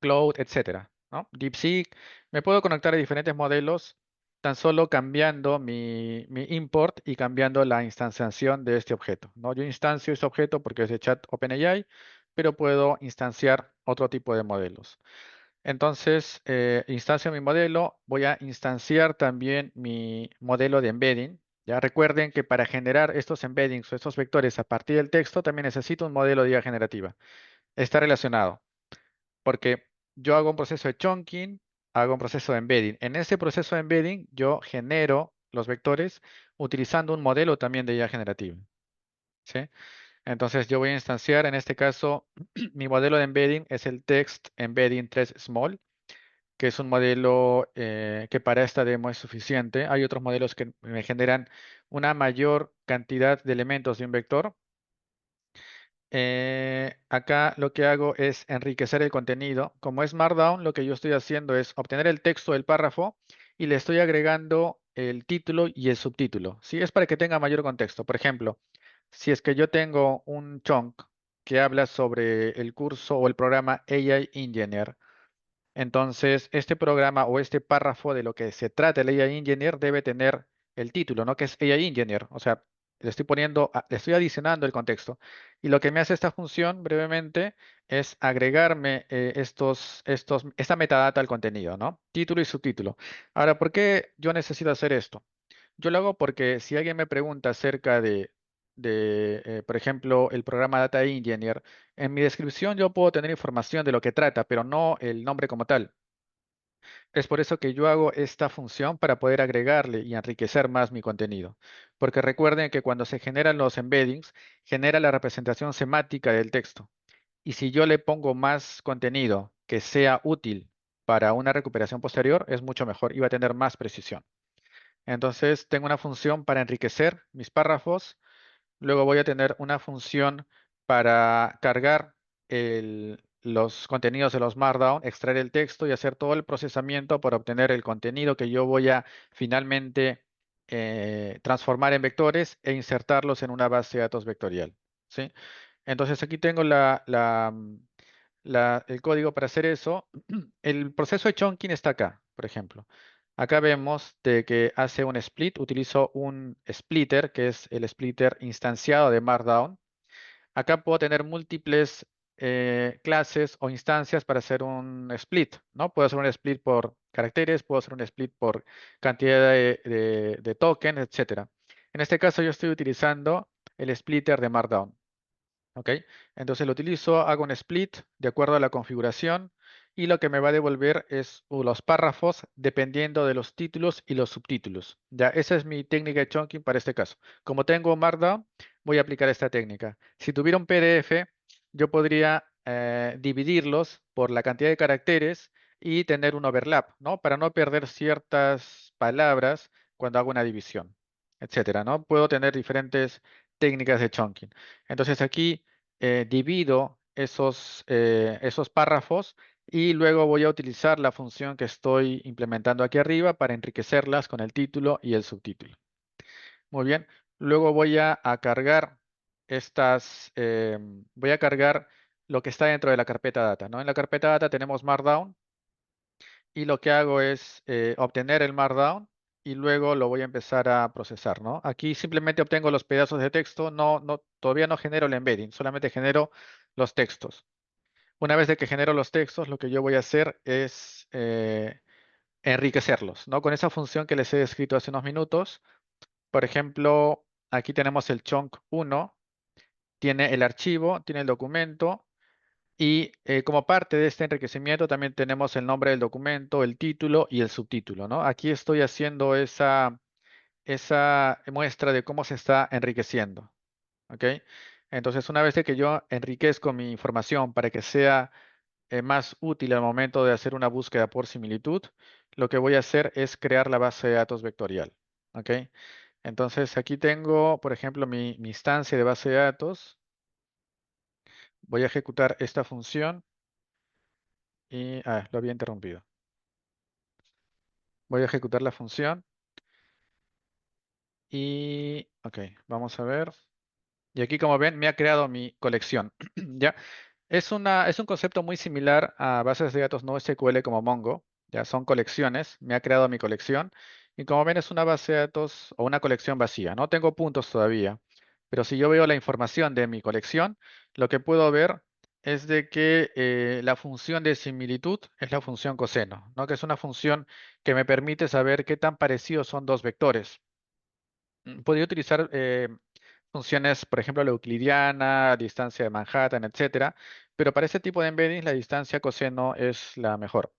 Cloud, etcétera, ¿no? DeepSeek. Me puedo conectar a diferentes modelos tan solo cambiando mi import y cambiando la instanciación de este objeto, ¿no? Yo instancio ese objeto porque es de chat OpenAI, pero puedo instanciar otro tipo de modelos. Entonces, instancio mi modelo, voy a instanciar también mi modelo de embedding. Ya recuerden que para generar estos embeddings o estos vectores a partir del texto, también necesito un modelo de IA generativa. Está relacionado porque yo hago un proceso de chunking, hago un proceso de embedding. En ese proceso de embedding yo genero los vectores utilizando un modelo también de IA generativa, ¿sí? Entonces yo voy a instanciar, en este caso, mi modelo de embedding es el Text Embedding 3 Small, que es un modelo que para esta demo es suficiente. Hay otros modelos que me generan una mayor cantidad de elementos de un vector. Acá lo que hago es enriquecer el contenido. Como es Markdown, lo que yo estoy haciendo es obtener el texto del párrafo y le estoy agregando el título y el subtítulo. ¿Sí? Es para que tenga mayor contexto. Por ejemplo, si es que yo tengo un chunk que habla sobre el curso o el programa AI Engineer, entonces, este programa o este párrafo de lo que se trata el AI Engineer debe tener el título, ¿no? Que es AI Engineer. O sea, le estoy poniendo, le estoy adicionando el contexto. Y lo que me hace esta función brevemente es agregarme esta metadata al contenido, ¿no? Título y subtítulo. Ahora, ¿por qué yo necesito hacer esto? Yo lo hago porque si alguien me pregunta acerca por ejemplo, el programa Data Engineer, en mi descripción yo puedo tener información de lo que trata, pero no el nombre como tal. Es por eso que yo hago esta función para poder agregarle y enriquecer más mi contenido. Porque recuerden que cuando se generan los embeddings, genera la representación semántica del texto. Y si yo le pongo más contenido que sea útil para una recuperación posterior, es mucho mejor y va a tener más precisión. Entonces, tengo una función para enriquecer mis párrafos. Luego voy a tener una función para cargar los contenidos de los Markdown, extraer el texto y hacer todo el procesamiento para obtener el contenido que yo voy a finalmente transformar en vectores e insertarlos en una base de datos vectorial, ¿sí? Entonces aquí tengo el código para hacer eso. El proceso de chunking está acá, por ejemplo. Acá vemos de que hace un split, utilizo un splitter, que es el splitter instanciado de Markdown. Acá puedo tener múltiples clases o instancias para hacer un split, ¿no? Puedo hacer un split por caracteres, puedo hacer un split por cantidad de tokens, etcétera. En este caso yo estoy utilizando el splitter de Markdown. ¿Ok? Entonces lo utilizo, hago un split de acuerdo a la configuración y lo que me va a devolver es los párrafos dependiendo de los títulos y los subtítulos. Ya, esa es mi técnica de chunking para este caso. Como tengo Markdown, voy a aplicar esta técnica. Si tuviera un PDF, yo podría dividirlos por la cantidad de caracteres y tener un overlap, ¿no? Para no perder ciertas palabras cuando hago una división, etcétera, ¿no? Puedo tener diferentes técnicas de chunking. Entonces aquí divido esos párrafos y luego voy a utilizar la función que estoy implementando aquí arriba para enriquecerlas con el título y el subtítulo. Muy bien. Luego voy a cargar voy a cargar lo que está dentro de la carpeta data, ¿no? En la carpeta data tenemos Markdown y lo que hago es obtener el Markdown y luego lo voy a empezar a procesar, ¿no? Aquí simplemente obtengo los pedazos de texto, todavía no genero el embedding, solamente genero los textos. Una vez de que genero los textos, lo que yo voy a hacer es enriquecerlos, ¿no? Con esa función que les he descrito hace unos minutos. Por ejemplo, aquí tenemos el chunk 1, tiene el archivo, tiene el documento, y como parte de este enriquecimiento también tenemos el nombre del documento, el título y el subtítulo, ¿no? Aquí estoy haciendo esa muestra de cómo se está enriqueciendo, ¿ok? Entonces, una vez de que yo enriquezco mi información para que sea más útil al momento de hacer una búsqueda por similitud, lo que voy a hacer es crear la base de datos vectorial, ¿ok? Entonces, aquí tengo, por ejemplo, mi instancia de base de datos. Voy a ejecutar esta función y, lo había interrumpido. Voy a ejecutar la función y, ok, vamos a ver. Y aquí, como ven, me ha creado mi colección. ¿Ya? Es un concepto muy similar a bases de datos no SQL como Mongo. Ya son colecciones. Me ha creado mi colección. Y como ven, es una base de datos o una colección vacía. No tengo puntos todavía. Pero si yo veo la información de mi colección, lo que puedo ver es de que la función de similitud es la función coseno, ¿no? Que es una función que me permite saber qué tan parecidos son dos vectores. Podría utilizar funciones, por ejemplo, la euclidiana, distancia de Manhattan, etcétera, pero para este tipo de embeddings la distancia coseno es la mejor.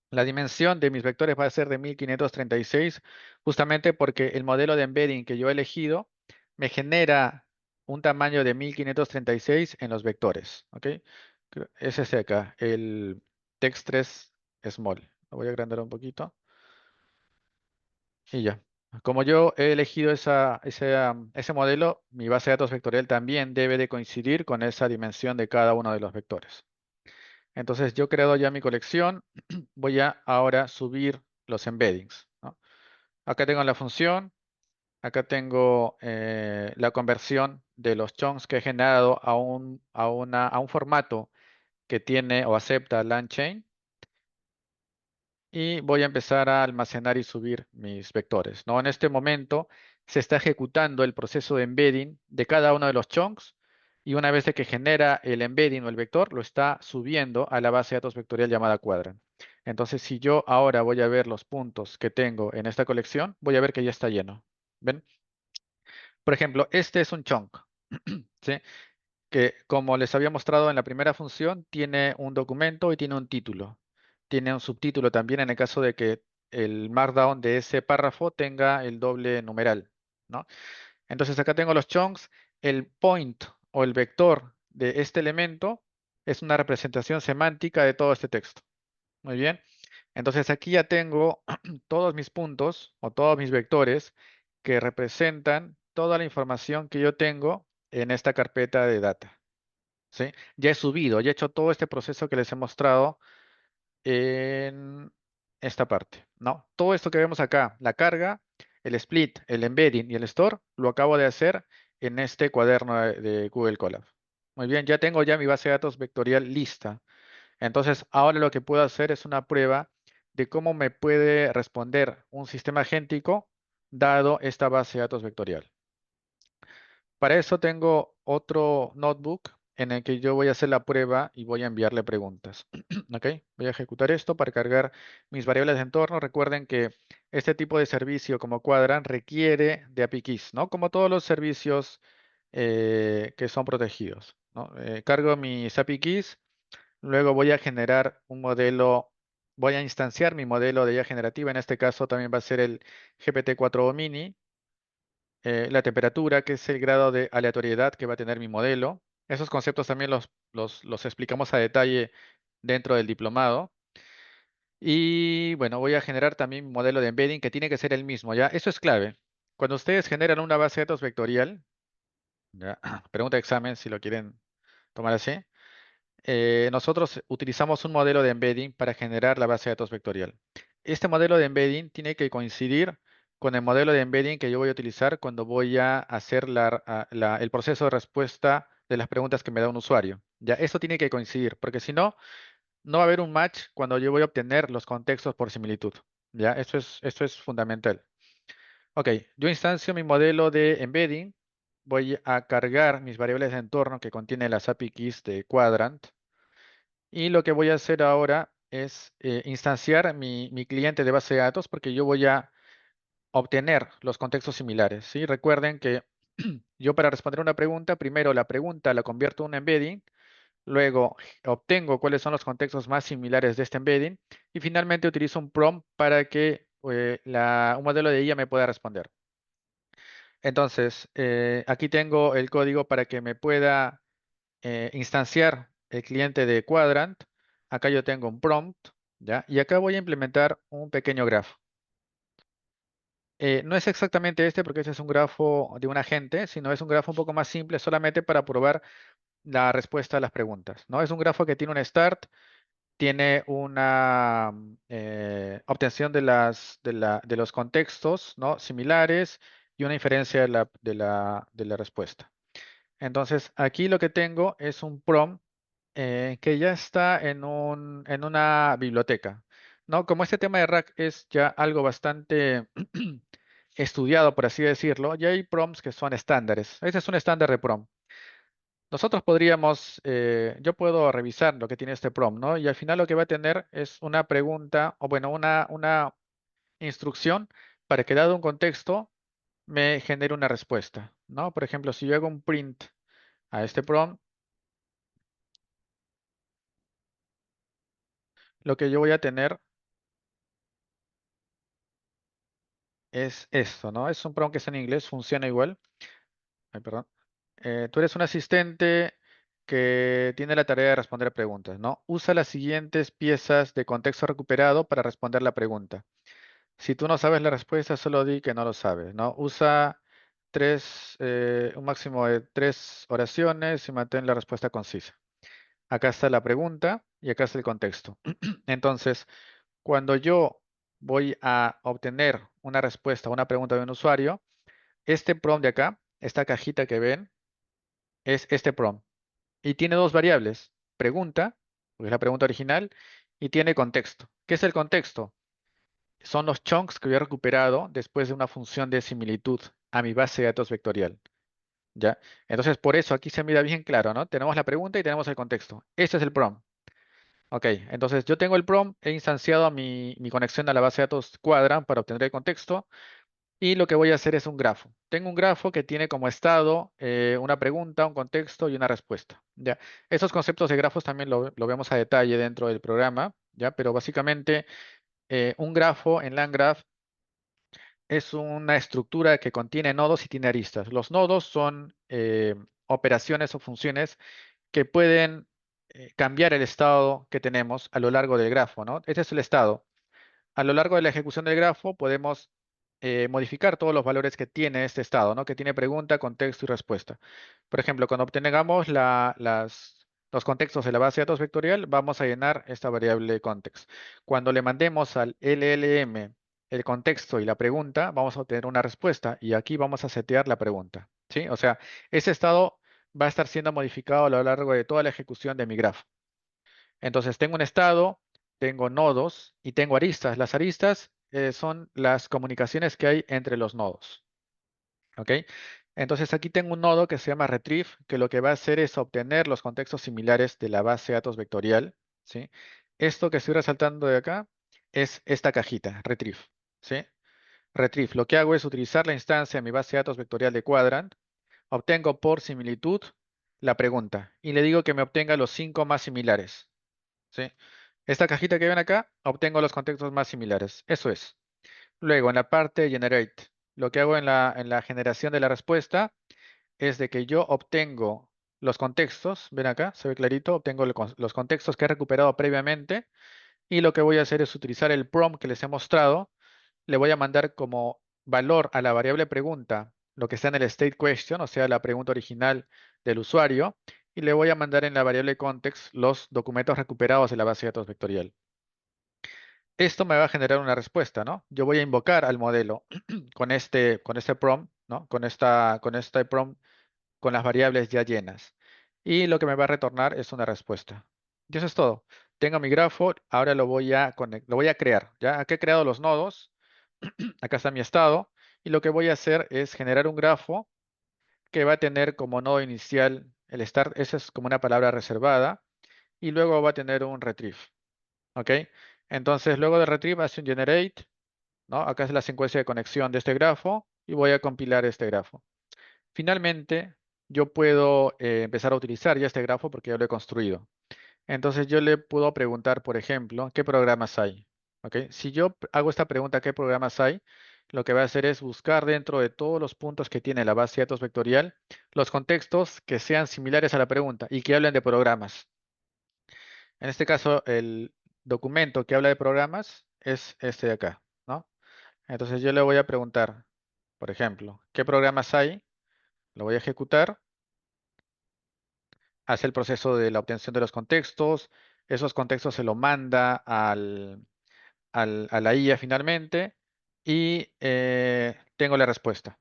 La dimensión de mis vectores va a ser de 1536, justamente porque el modelo de embedding que yo he elegido me genera un tamaño de 1536 en los vectores, ¿ok? Es ese acá, el text3 small. Lo voy a agrandar un poquito. Y ya. Como yo he elegido ese modelo, mi base de datos vectorial también debe de coincidir con esa dimensión de cada uno de los vectores. Entonces yo he creado ya mi colección. Voy a ahora subir los embeddings, ¿no? Acá tengo la función. Acá tengo la conversión de los chunks que he generado a un formato que tiene o acepta LangChain. Y voy a empezar a almacenar y subir mis vectores, ¿no? En este momento se está ejecutando el proceso de embedding de cada uno de los chunks y una vez de que genera el embedding o el vector, lo está subiendo a la base de datos vectorial llamada Quadrant. Entonces, si yo ahora voy a ver los puntos que tengo en esta colección, voy a ver que ya está lleno. ¿Ven? Por ejemplo, este es un chunk, ¿sí? Que como les había mostrado en la primera función, tiene un documento y tiene un título. Tiene un subtítulo también en el caso de que el markdown de ese párrafo tenga el doble numeral, ¿no? Entonces acá tengo los chunks. El point o el vector de este elemento es una representación semántica de todo este texto. Muy bien. Entonces aquí ya tengo todos mis puntos o todos mis vectores que representan toda la información que yo tengo en esta carpeta de data. ¿Sí? Ya he subido, ya he hecho todo este proceso que les he mostrado en esta parte, ¿no? Todo esto que vemos acá, la carga, el split, el embedding y el store, lo acabo de hacer en este cuaderno de Google Colab. Muy bien, ya tengo ya mi base de datos vectorial lista. Entonces, ahora lo que puedo hacer es una prueba de cómo me puede responder un sistema agéntico dado esta base de datos vectorial. Para eso tengo otro notebook en el que yo voy a hacer la prueba y voy a enviarle preguntas. ¿Ok? Voy a ejecutar esto para cargar mis variables de entorno. Recuerden que este tipo de servicio como Quadrant requiere de API keys, ¿no? Como todos los servicios que son protegidos, ¿no? Cargo mis API keys, luego voy a generar un modelo, voy a instanciar mi modelo de IA generativa, en este caso también va a ser el GPT-4 Mini, la temperatura, que es el grado de aleatoriedad que va a tener mi modelo. Esos conceptos también los explicamos a detalle dentro del diplomado. Y bueno, voy a generar también mi modelo de embedding que tiene que ser el mismo, ¿ya? Eso es clave. Cuando ustedes generan una base de datos vectorial, ¿ya? Pregunta de examen si lo quieren tomar así. Nosotros utilizamos un modelo de embedding para generar la base de datos vectorial. Este modelo de embedding tiene que coincidir con el modelo de embedding que yo voy a utilizar cuando voy a hacer el proceso de respuesta de las preguntas que me da un usuario. Ya, eso tiene que coincidir, porque si no, no va a haber un match cuando yo voy a obtener los contextos por similitud. Ya, esto es fundamental. Ok, yo instancio mi modelo de embedding. Voy a cargar mis variables de entorno que contienen las API keys de Quadrant. Y lo que voy a hacer ahora es instanciar mi cliente de base de datos porque yo voy a obtener los contextos similares, ¿sí? Recuerden que yo para responder una pregunta, primero la pregunta la convierto en un embedding, luego obtengo cuáles son los contextos más similares de este embedding y finalmente utilizo un prompt para que un modelo de IA me pueda responder. Entonces, aquí tengo el código para que me pueda instanciar el cliente de Quadrant. Acá yo tengo un prompt, ¿ya? Y acá voy a implementar un pequeño grafo. No es exactamente este porque este es un grafo de un agente, sino es un grafo un poco más simple solamente para probar la respuesta a las preguntas, ¿no? Es un grafo que tiene un start, tiene una obtención de los contextos, ¿no? Similares y una inferencia de la respuesta. Entonces, aquí lo que tengo es un prompt que ya está en una biblioteca, ¿no? Como este tema de RAG es ya algo bastante estudiado, por así decirlo, ya hay prompts que son estándares. Ese es un estándar de prompt. Nosotros podríamos, yo puedo revisar lo que tiene este prompt, ¿no? Y al final lo que va a tener es una pregunta, o bueno, una instrucción para que dado un contexto me genere una respuesta, ¿no? Por ejemplo, si yo hago un print a este prompt, lo que yo voy a tener es esto, ¿no? Es un prompt que está en inglés, funciona igual. Ay, perdón. Tú eres un asistente que tiene la tarea de responder preguntas, ¿no? Usa las siguientes piezas de contexto recuperado para responder la pregunta. Si tú no sabes la respuesta, solo di que no lo sabes, ¿no? Usa un máximo de 3 oraciones y mantén la respuesta concisa. Acá está la pregunta y acá está el contexto. Entonces, cuando yo voy a obtener una respuesta a una pregunta de un usuario, este prompt de acá, esta cajita que ven, es este prompt. Y tiene dos variables, pregunta, porque es la pregunta original, y tiene contexto. ¿Qué es el contexto? Son los chunks que yo he recuperado después de una función de similitud a mi base de datos vectorial. ¿Ya? Entonces, por eso aquí se mira bien claro, ¿no? Tenemos la pregunta y tenemos el contexto. Este es el prompt. Ok, entonces yo tengo el prompt, he instanciado a mi conexión a la base de datos Quadrant para obtener el contexto. Y lo que voy a hacer es un grafo. Tengo un grafo que tiene como estado una pregunta, un contexto y una respuesta. ¿Ya? Esos conceptos de grafos también lo vemos a detalle dentro del programa, ¿ya? Pero básicamente un grafo en LangGraph es una estructura que contiene nodos y tiene aristas. Los nodos son operaciones o funciones que pueden cambiar el estado que tenemos a lo largo del grafo, ¿no? Ese es el estado. A lo largo de la ejecución del grafo podemos modificar todos los valores que tiene este estado, ¿no? Que tiene pregunta, contexto y respuesta. Por ejemplo, cuando obtengamos los contextos de la base de datos vectorial, vamos a llenar esta variable context. Cuando le mandemos al LLM el contexto y la pregunta, vamos a obtener una respuesta y aquí vamos a setear la pregunta, ¿sí? O sea, ese estado va a estar siendo modificado a lo largo de toda la ejecución de mi grafo. Entonces tengo un estado, tengo nodos y tengo aristas. Las aristas son las comunicaciones que hay entre los nodos. ¿Ok? Entonces aquí tengo un nodo que se llama retrieve, que lo que va a hacer es obtener los contextos similares de la base de datos vectorial. ¿Sí? Esto que estoy resaltando de acá es esta cajita, retrieve. ¿Sí? Retrieve. Lo que hago es utilizar la instancia de mi base de datos vectorial de Quadrant obtengo por similitud la pregunta y le digo que me obtenga los 5 más similares. ¿Sí? Esta cajita que ven acá, obtengo los contextos más similares. Eso es. Luego, en la parte generate, lo que hago en la generación de la respuesta es de que yo obtengo los contextos, ven acá, se ve clarito, obtengo los contextos que he recuperado previamente y lo que voy a hacer es utilizar el prompt que les he mostrado, le voy a mandar como valor a la variable pregunta lo que está en el state question, o sea, la pregunta original del usuario, y le voy a mandar en la variable context los documentos recuperados de la base de datos vectorial. Esto me va a generar una respuesta, ¿no? Yo voy a invocar al modelo con este prompt, ¿no? Con este prompt con las variables ya llenas. Y lo que me va a retornar es una respuesta. Y eso es todo. Tengo mi grafo, ahora lo voy a crear. ¿Ya? Aquí he creado los nodos, acá está mi estado, y lo que voy a hacer es generar un grafo que va a tener como nodo inicial el start, esa es como una palabra reservada, y luego va a tener un retrieve. ¿Ok? Entonces, luego de retrieve hace un generate, ¿no? Acá es la secuencia de conexión de este grafo, y voy a compilar este grafo. Finalmente, yo puedo empezar a utilizar ya este grafo porque ya lo he construido. Entonces yo le puedo preguntar, por ejemplo, ¿qué programas hay? ¿Ok? Si yo hago esta pregunta, ¿qué programas hay? Lo que va a hacer es buscar dentro de todos los puntos que tiene la base de datos vectorial los contextos que sean similares a la pregunta y que hablen de programas. En este caso, el documento que habla de programas es este de acá, ¿no? Entonces yo le voy a preguntar, por ejemplo, ¿qué programas hay? Lo voy a ejecutar, hace el proceso de la obtención de los contextos, esos contextos se lo manda a la IA finalmente y tengo la respuesta.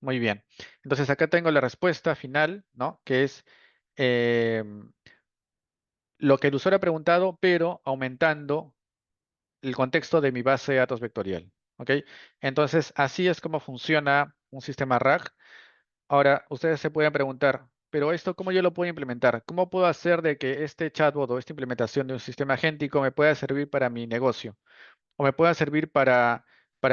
Muy bien. Entonces acá tengo la respuesta final, ¿no? Que es lo que el usuario ha preguntado, pero aumentando el contexto de mi base de datos vectorial. ¿Ok? Entonces así es como funciona un sistema RAG. Ahora, ustedes se pueden preguntar, pero esto, ¿cómo yo lo puedo implementar? ¿Cómo puedo hacer de que este chatbot o esta implementación de un sistema agéntico me pueda servir para mi negocio? O me pueda servir para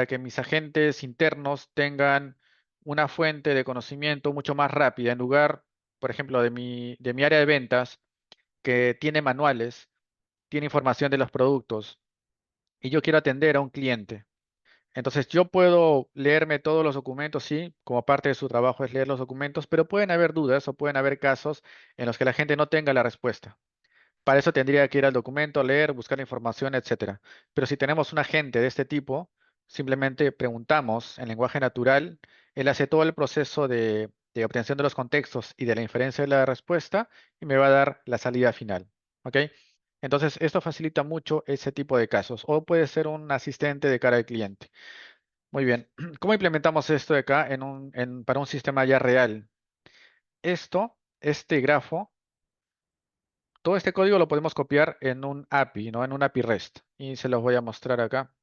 que mis agentes internos tengan una fuente de conocimiento mucho más rápida, en lugar, por ejemplo, de mi área de ventas, que tiene manuales, tiene información de los productos, y yo quiero atender a un cliente. Entonces yo puedo leerme todos los documentos, sí, como parte de su trabajo es leer los documentos, pero pueden haber dudas o pueden haber casos en los que la gente no tenga la respuesta. Para eso tendría que ir al documento, leer, buscar la información, etcétera. Pero si tenemos un agente de este tipo, simplemente preguntamos en lenguaje natural, él hace todo el proceso de obtención de los contextos y de la inferencia de la respuesta y me va a dar la salida final. ¿Ok? Entonces, esto facilita mucho ese tipo de casos. O puede ser un asistente de cara al cliente. Muy bien. ¿Cómo implementamos esto de acá para un sistema ya real? Este grafo, todo este código lo podemos copiar en un API, ¿no? En un API REST. Y se los voy a mostrar acá.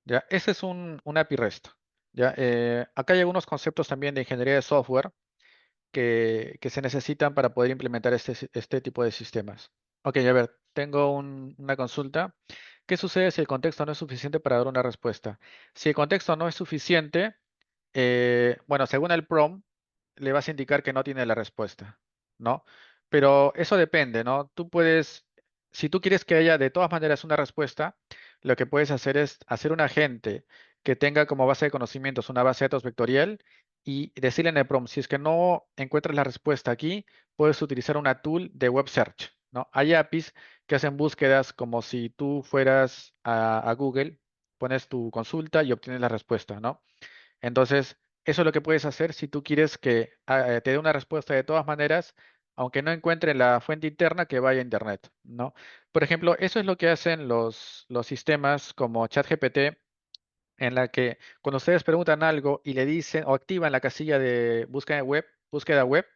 Ya, ese es un API REST. Ya, acá hay algunos conceptos también de ingeniería de software que se necesitan para poder implementar este tipo de sistemas. Ok, a ver, tengo una consulta. ¿Qué sucede si el contexto no es suficiente para dar una respuesta? Si el contexto no es suficiente, bueno, según el prompt, le vas a indicar que no tiene la respuesta, ¿no? Pero eso depende, ¿no? Si tú quieres que haya de todas maneras una respuesta, lo que puedes hacer es hacer un agente que tenga como base de conocimientos una base de datos vectorial y decirle en el prompt, si es que no encuentras la respuesta aquí, puedes utilizar una tool de web search, ¿no? Hay APIs que hacen búsquedas como si tú fueras a Google, pones tu consulta y obtienes la respuesta, ¿no? Entonces, eso es lo que puedes hacer si tú quieres que te dé una respuesta de todas maneras, aunque no encuentre la fuente interna que vaya a Internet, ¿no? Por ejemplo, eso es lo que hacen los sistemas como ChatGPT, en la que cuando ustedes preguntan algo y le dicen o activan la casilla de búsqueda web,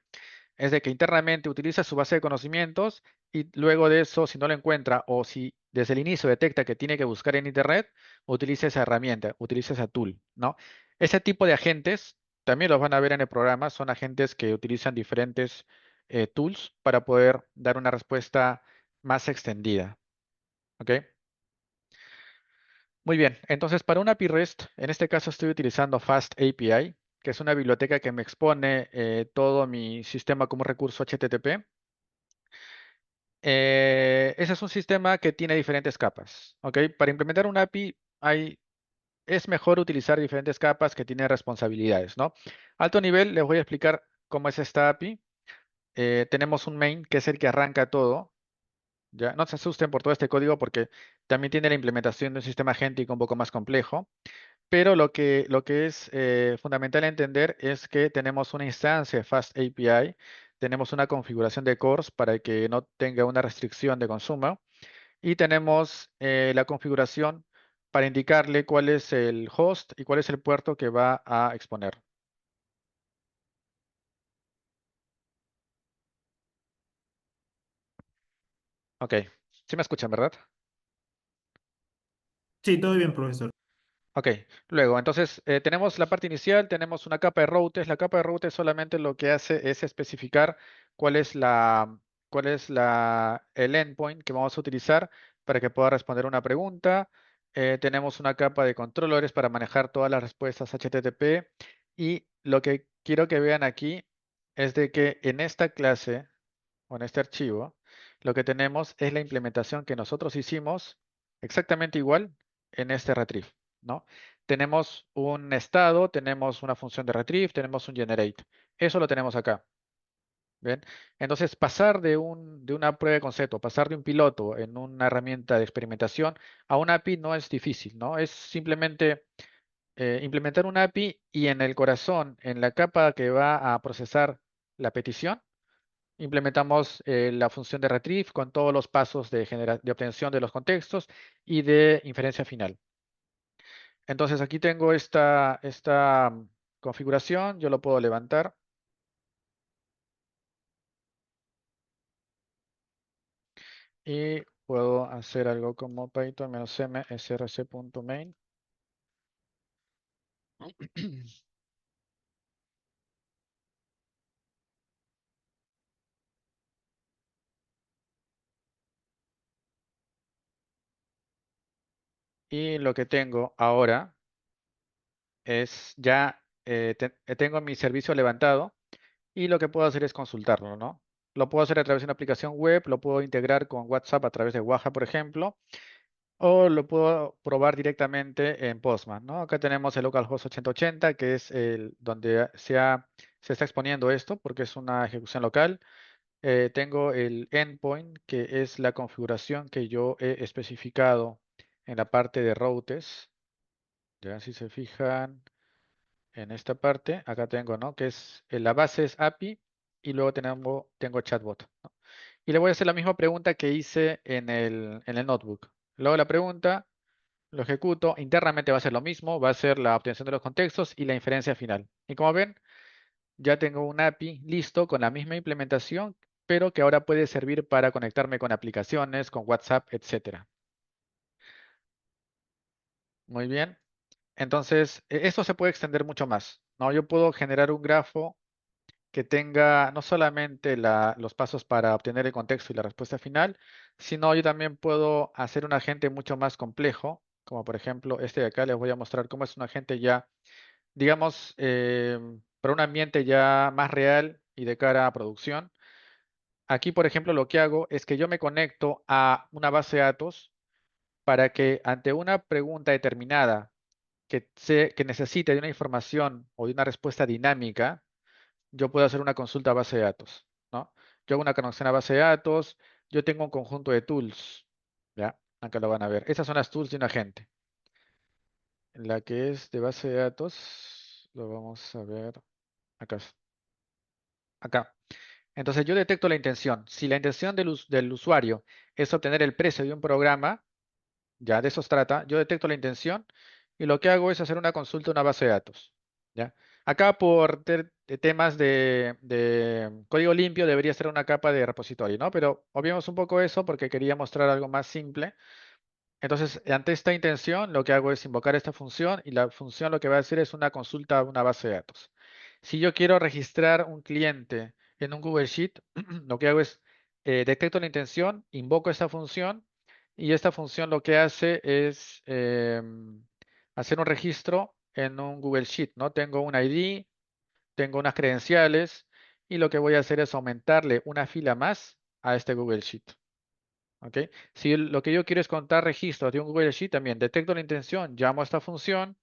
es de que internamente utiliza su base de conocimientos y luego de eso, si no lo encuentra o si desde el inicio detecta que tiene que buscar en Internet, utiliza esa herramienta, utiliza esa tool, ¿no? Ese tipo de agentes también los van a ver en el programa, son agentes que utilizan diferentes tools para poder dar una respuesta más extendida, ¿ok? Muy bien, entonces para un API REST, en este caso estoy utilizando Fast API, que es una biblioteca que me expone todo mi sistema como recurso HTTP. Ese es un sistema que tiene diferentes capas, ¿ok? Para implementar un API es mejor utilizar diferentes capas que tienen responsabilidades, ¿no? Alto nivel, les voy a explicar cómo es esta API. Tenemos un main, que es el que arranca todo. Ya, no se asusten por todo este código porque también tiene la implementación de un sistema agéntico un poco más complejo. Pero lo que es fundamental entender es que tenemos una instancia de Fast API, tenemos una configuración de cores para que no tenga una restricción de consumo y tenemos la configuración para indicarle cuál es el host y cuál es el puerto que va a exponer. Ok, sí me escuchan, ¿verdad? Sí, todo bien, profesor. Ok, luego, entonces tenemos la parte inicial, tenemos una capa de routes. La capa de routes solamente lo que hace es especificar cuál es el endpoint que vamos a utilizar para que pueda responder una pregunta. Tenemos una capa de controllers para manejar todas las respuestas HTTP. Y lo que quiero que vean aquí es de que en esta clase o en este archivo, lo que tenemos es la implementación que nosotros hicimos exactamente igual en este retrieve, ¿no? Tenemos un estado, tenemos una función de retrieve, tenemos un generate. Eso lo tenemos acá. ¿Ven? Entonces, pasar de una prueba de concepto, pasar de un piloto en una herramienta de experimentación a una API no es difícil, ¿no? Es simplemente implementar una API y en el corazón, en la capa que va a procesar la petición, implementamos la función de retrieve con todos los pasos de obtención de los contextos y de inferencia final. Entonces aquí tengo esta configuración, yo lo puedo levantar y puedo hacer algo como python-m src.main. Y lo que tengo ahora es ya tengo mi servicio levantado y lo que puedo hacer es consultarlo, ¿no? Lo puedo hacer a través de una aplicación web, lo puedo integrar con WhatsApp a través de Waja, por ejemplo, o lo puedo probar directamente en Postman, ¿no? Acá tenemos el localhost 8080, que es donde se está exponiendo esto, porque es una ejecución local. Tengo el endpoint, que es la configuración que yo he especificado en la parte de routes. Ya, si se fijan en esta parte, acá tengo, ¿no? Que es la base es API y luego tengo chatbot, ¿no? Y le voy a hacer la misma pregunta que hice en el notebook. Luego la pregunta, lo ejecuto, internamente va a ser lo mismo, va a ser la obtención de los contextos y la inferencia final. Y como ven, ya tengo un API listo con la misma implementación, pero que ahora puede servir para conectarme con aplicaciones, con WhatsApp, etcétera. Muy bien. Entonces, esto se puede extender mucho más, ¿no? Yo puedo generar un grafo que tenga no solamente los pasos para obtener el contexto y la respuesta final, sino yo también puedo hacer un agente mucho más complejo, como por ejemplo este de acá. Les voy a mostrar cómo es un agente ya, digamos, para un ambiente ya más real y de cara a producción. Aquí, por ejemplo, lo que hago es que yo me conecto a una base de datos para que ante una pregunta determinada que necesite de una información o de una respuesta dinámica, yo puedo hacer una consulta a base de datos, ¿no? Yo hago una conexión a base de datos, yo tengo un conjunto de tools, ¿ya? Acá lo van a ver. Esas son las tools de un agente. La que es de base de datos, lo vamos a ver acá. Acá. Entonces yo detecto la intención. Si la intención del usuario es obtener el precio de un programa, ya de eso se trata, yo detecto la intención y lo que hago es hacer una consulta a una base de datos. ¿Ya? Acá por temas de código limpio debería ser una capa de repositorio, ¿no? Pero obviemos un poco eso porque quería mostrar algo más simple. Entonces, ante esta intención, lo que hago es invocar esta función y la función lo que va a hacer es una consulta a una base de datos. Si yo quiero registrar un cliente en un Google Sheet, lo que hago es detecto la intención, invoco esta función Y esta función lo que hace es hacer un registro en un Google Sheet, ¿no? Tengo un ID, tengo unas credenciales y lo que voy a hacer es aumentarle una fila más a este Google Sheet. ¿Ok? Si lo que yo quiero es contar registros de un Google Sheet, también detecto la intención, llamo a esta función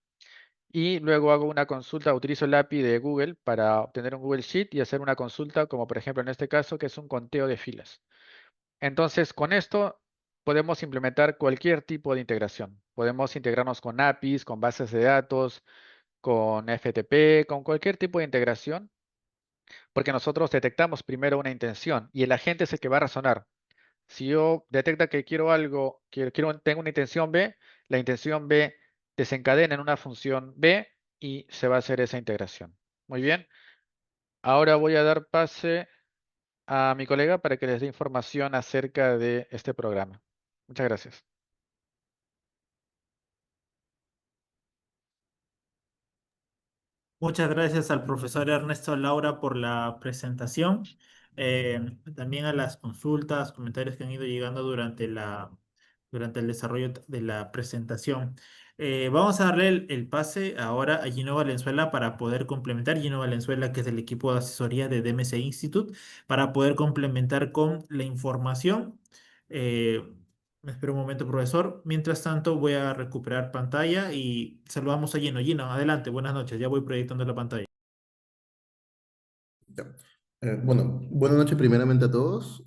y luego hago una consulta, utilizo el API de Google para obtener un Google Sheet y hacer una consulta, como por ejemplo en este caso, que es un conteo de filas. Entonces, con esto podemos implementar cualquier tipo de integración. Podemos integrarnos con APIs, con bases de datos, con FTP, con cualquier tipo de integración, porque nosotros detectamos primero una intención y el agente es el que va a razonar. Si yo detecta que quiero algo, tengo una intención B, la intención B desencadena en una función B y se va a hacer esa integración. Muy bien. Ahora voy a dar pase a mi colega para que les dé información acerca de este programa. Muchas gracias. Muchas gracias al profesor Ernesto Laura por la presentación, también a las consultas, comentarios que han ido llegando durante el desarrollo de la presentación. Vamos a darle el pase ahora a Gino Valenzuela para poder complementar. Gino Valenzuela, que es del equipo de asesoría de DMC Institute, para poder complementar con la información. Eh, Me espero un momento, profesor. Mientras tanto, voy a recuperar pantalla y saludamos a Gino. Gino, adelante, buenas noches. Ya voy proyectando la pantalla. Ya. Bueno, buenas noches primeramente a todos.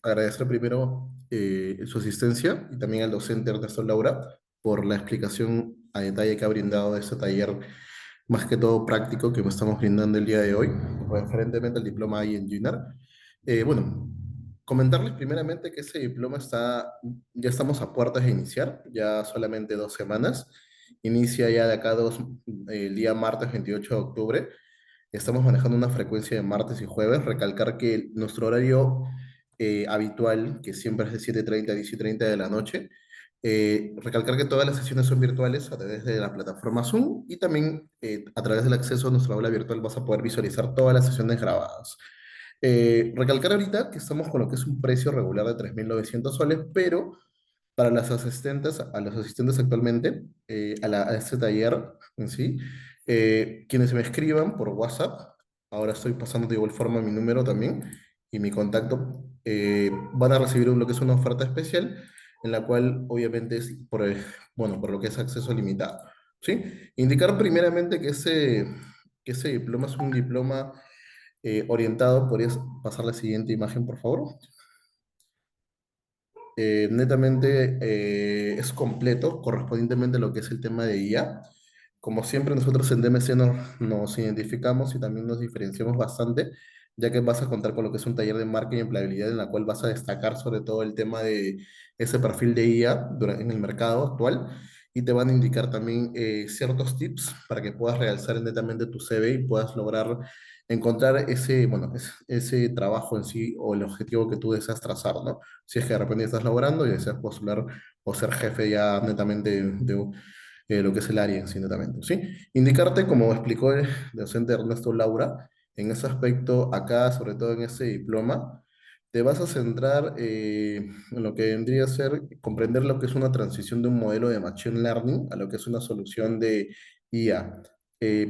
Agradecer primero su asistencia y también al docente Ernesto Laura por la explicación a detalle que ha brindado de este taller, más que todo práctico que nos estamos brindando el día de hoy, referentemente al diploma INGINER. Bueno, comentarles primeramente que ese diploma ya estamos a puertas de iniciar, ya solamente 2 semanas. Inicia ya de acá el día martes 28 de octubre. Estamos manejando una frecuencia de martes y jueves. Recalcar que nuestro horario habitual, que siempre es de 7:30 a 10:30 de la noche, recalcar que todas las sesiones son virtuales a través de la plataforma Zoom y también a través del acceso a nuestra aula virtual vas a poder visualizar todas las sesiones grabadas. Recalcar ahorita que estamos con lo que es un precio regular de 3.900 soles, pero para las asistentes, a los asistentes actualmente a este taller en sí, quienes me escriban por WhatsApp, ahora estoy pasando de igual forma mi número también y mi contacto, van a recibir lo que es una oferta especial en la cual obviamente es bueno, por lo que es acceso limitado, ¿sí? Indicar primeramente que ese diploma es un diploma orientado, ¿podrías pasar la siguiente imagen, por favor? Netamente es completo, correspondientemente a lo que es el tema de IA. Como siempre, nosotros en DMC nos identificamos y también nos diferenciamos bastante, ya que vas a contar con lo que es un taller de marketing y empleabilidad en la cual vas a destacar sobre todo el tema de ese perfil de IA en el mercado actual y te van a indicar también ciertos tips para que puedas realzar netamente tu CV y puedas lograr encontrar bueno, ese trabajo en sí o el objetivo que tú deseas trazar, ¿no? Si es que de repente estás laborando y deseas postular o ser jefe ya netamente de lo que es el área en sí netamente, ¿sí? Indicarte, como explicó el docente Ernesto Laura, en ese aspecto, acá, sobre todo en ese diploma, te vas a centrar en lo que vendría a ser comprender lo que es una transición de un modelo de Machine Learning a lo que es una solución de IA.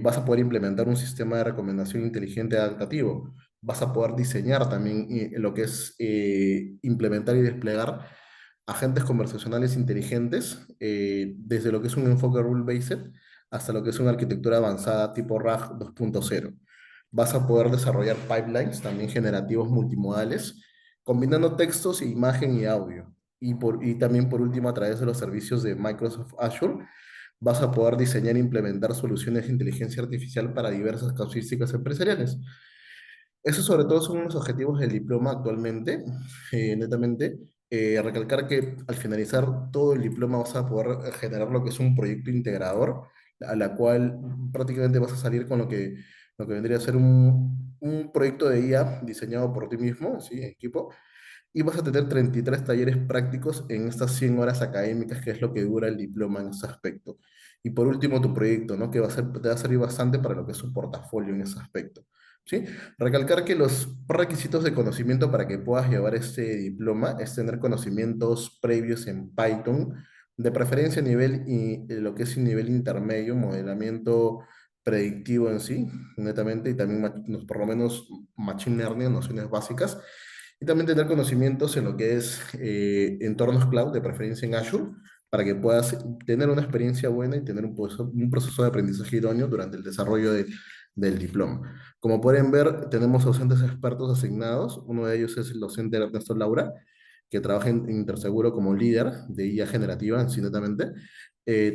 Vas a poder implementar un sistema de recomendación inteligente adaptativo. Vas a poder diseñar también lo que es implementar y desplegar agentes conversacionales inteligentes, desde lo que es un enfoque rule-based hasta lo que es una arquitectura avanzada tipo RAG 2.0. Vas a poder desarrollar pipelines también generativos multimodales, combinando textos, imagen y audio. Y también, por último, a través de los servicios de Microsoft Azure, vas a poder diseñar e implementar soluciones de inteligencia artificial para diversas casuísticas empresariales. Esos sobre todo son los objetivos del diploma actualmente, netamente. Recalcar que al finalizar todo el diploma vas a poder generar lo que es un proyecto integrador, a la cual prácticamente vas a salir con lo que vendría a ser un proyecto de IA diseñado por ti mismo, ¿sí? En equipo, y vas a tener 33 talleres prácticos en estas 100 horas académicas, que es lo que dura el diploma en ese aspecto. Y por último, tu proyecto, ¿no? Que te va a servir bastante para lo que es su portafolio en ese aspecto. ¿Sí? Recalcar que los requisitos de conocimiento para que puedas llevar este diploma es tener conocimientos previos en Python, de preferencia a nivel y lo que es un nivel intermedio, modelamiento predictivo en sí, netamente, y también por lo menos machine learning, nociones básicas, y también tener conocimientos en lo que es entornos cloud, de preferencia en Azure, para que puedas tener una experiencia buena y tener un proceso de aprendizaje idóneo durante el desarrollo del diploma. Como pueden ver, tenemos docentes expertos asignados. Uno de ellos es el docente Ernesto Laura, que trabaja en Interseguro como líder de IA generativa, en sí, netamente.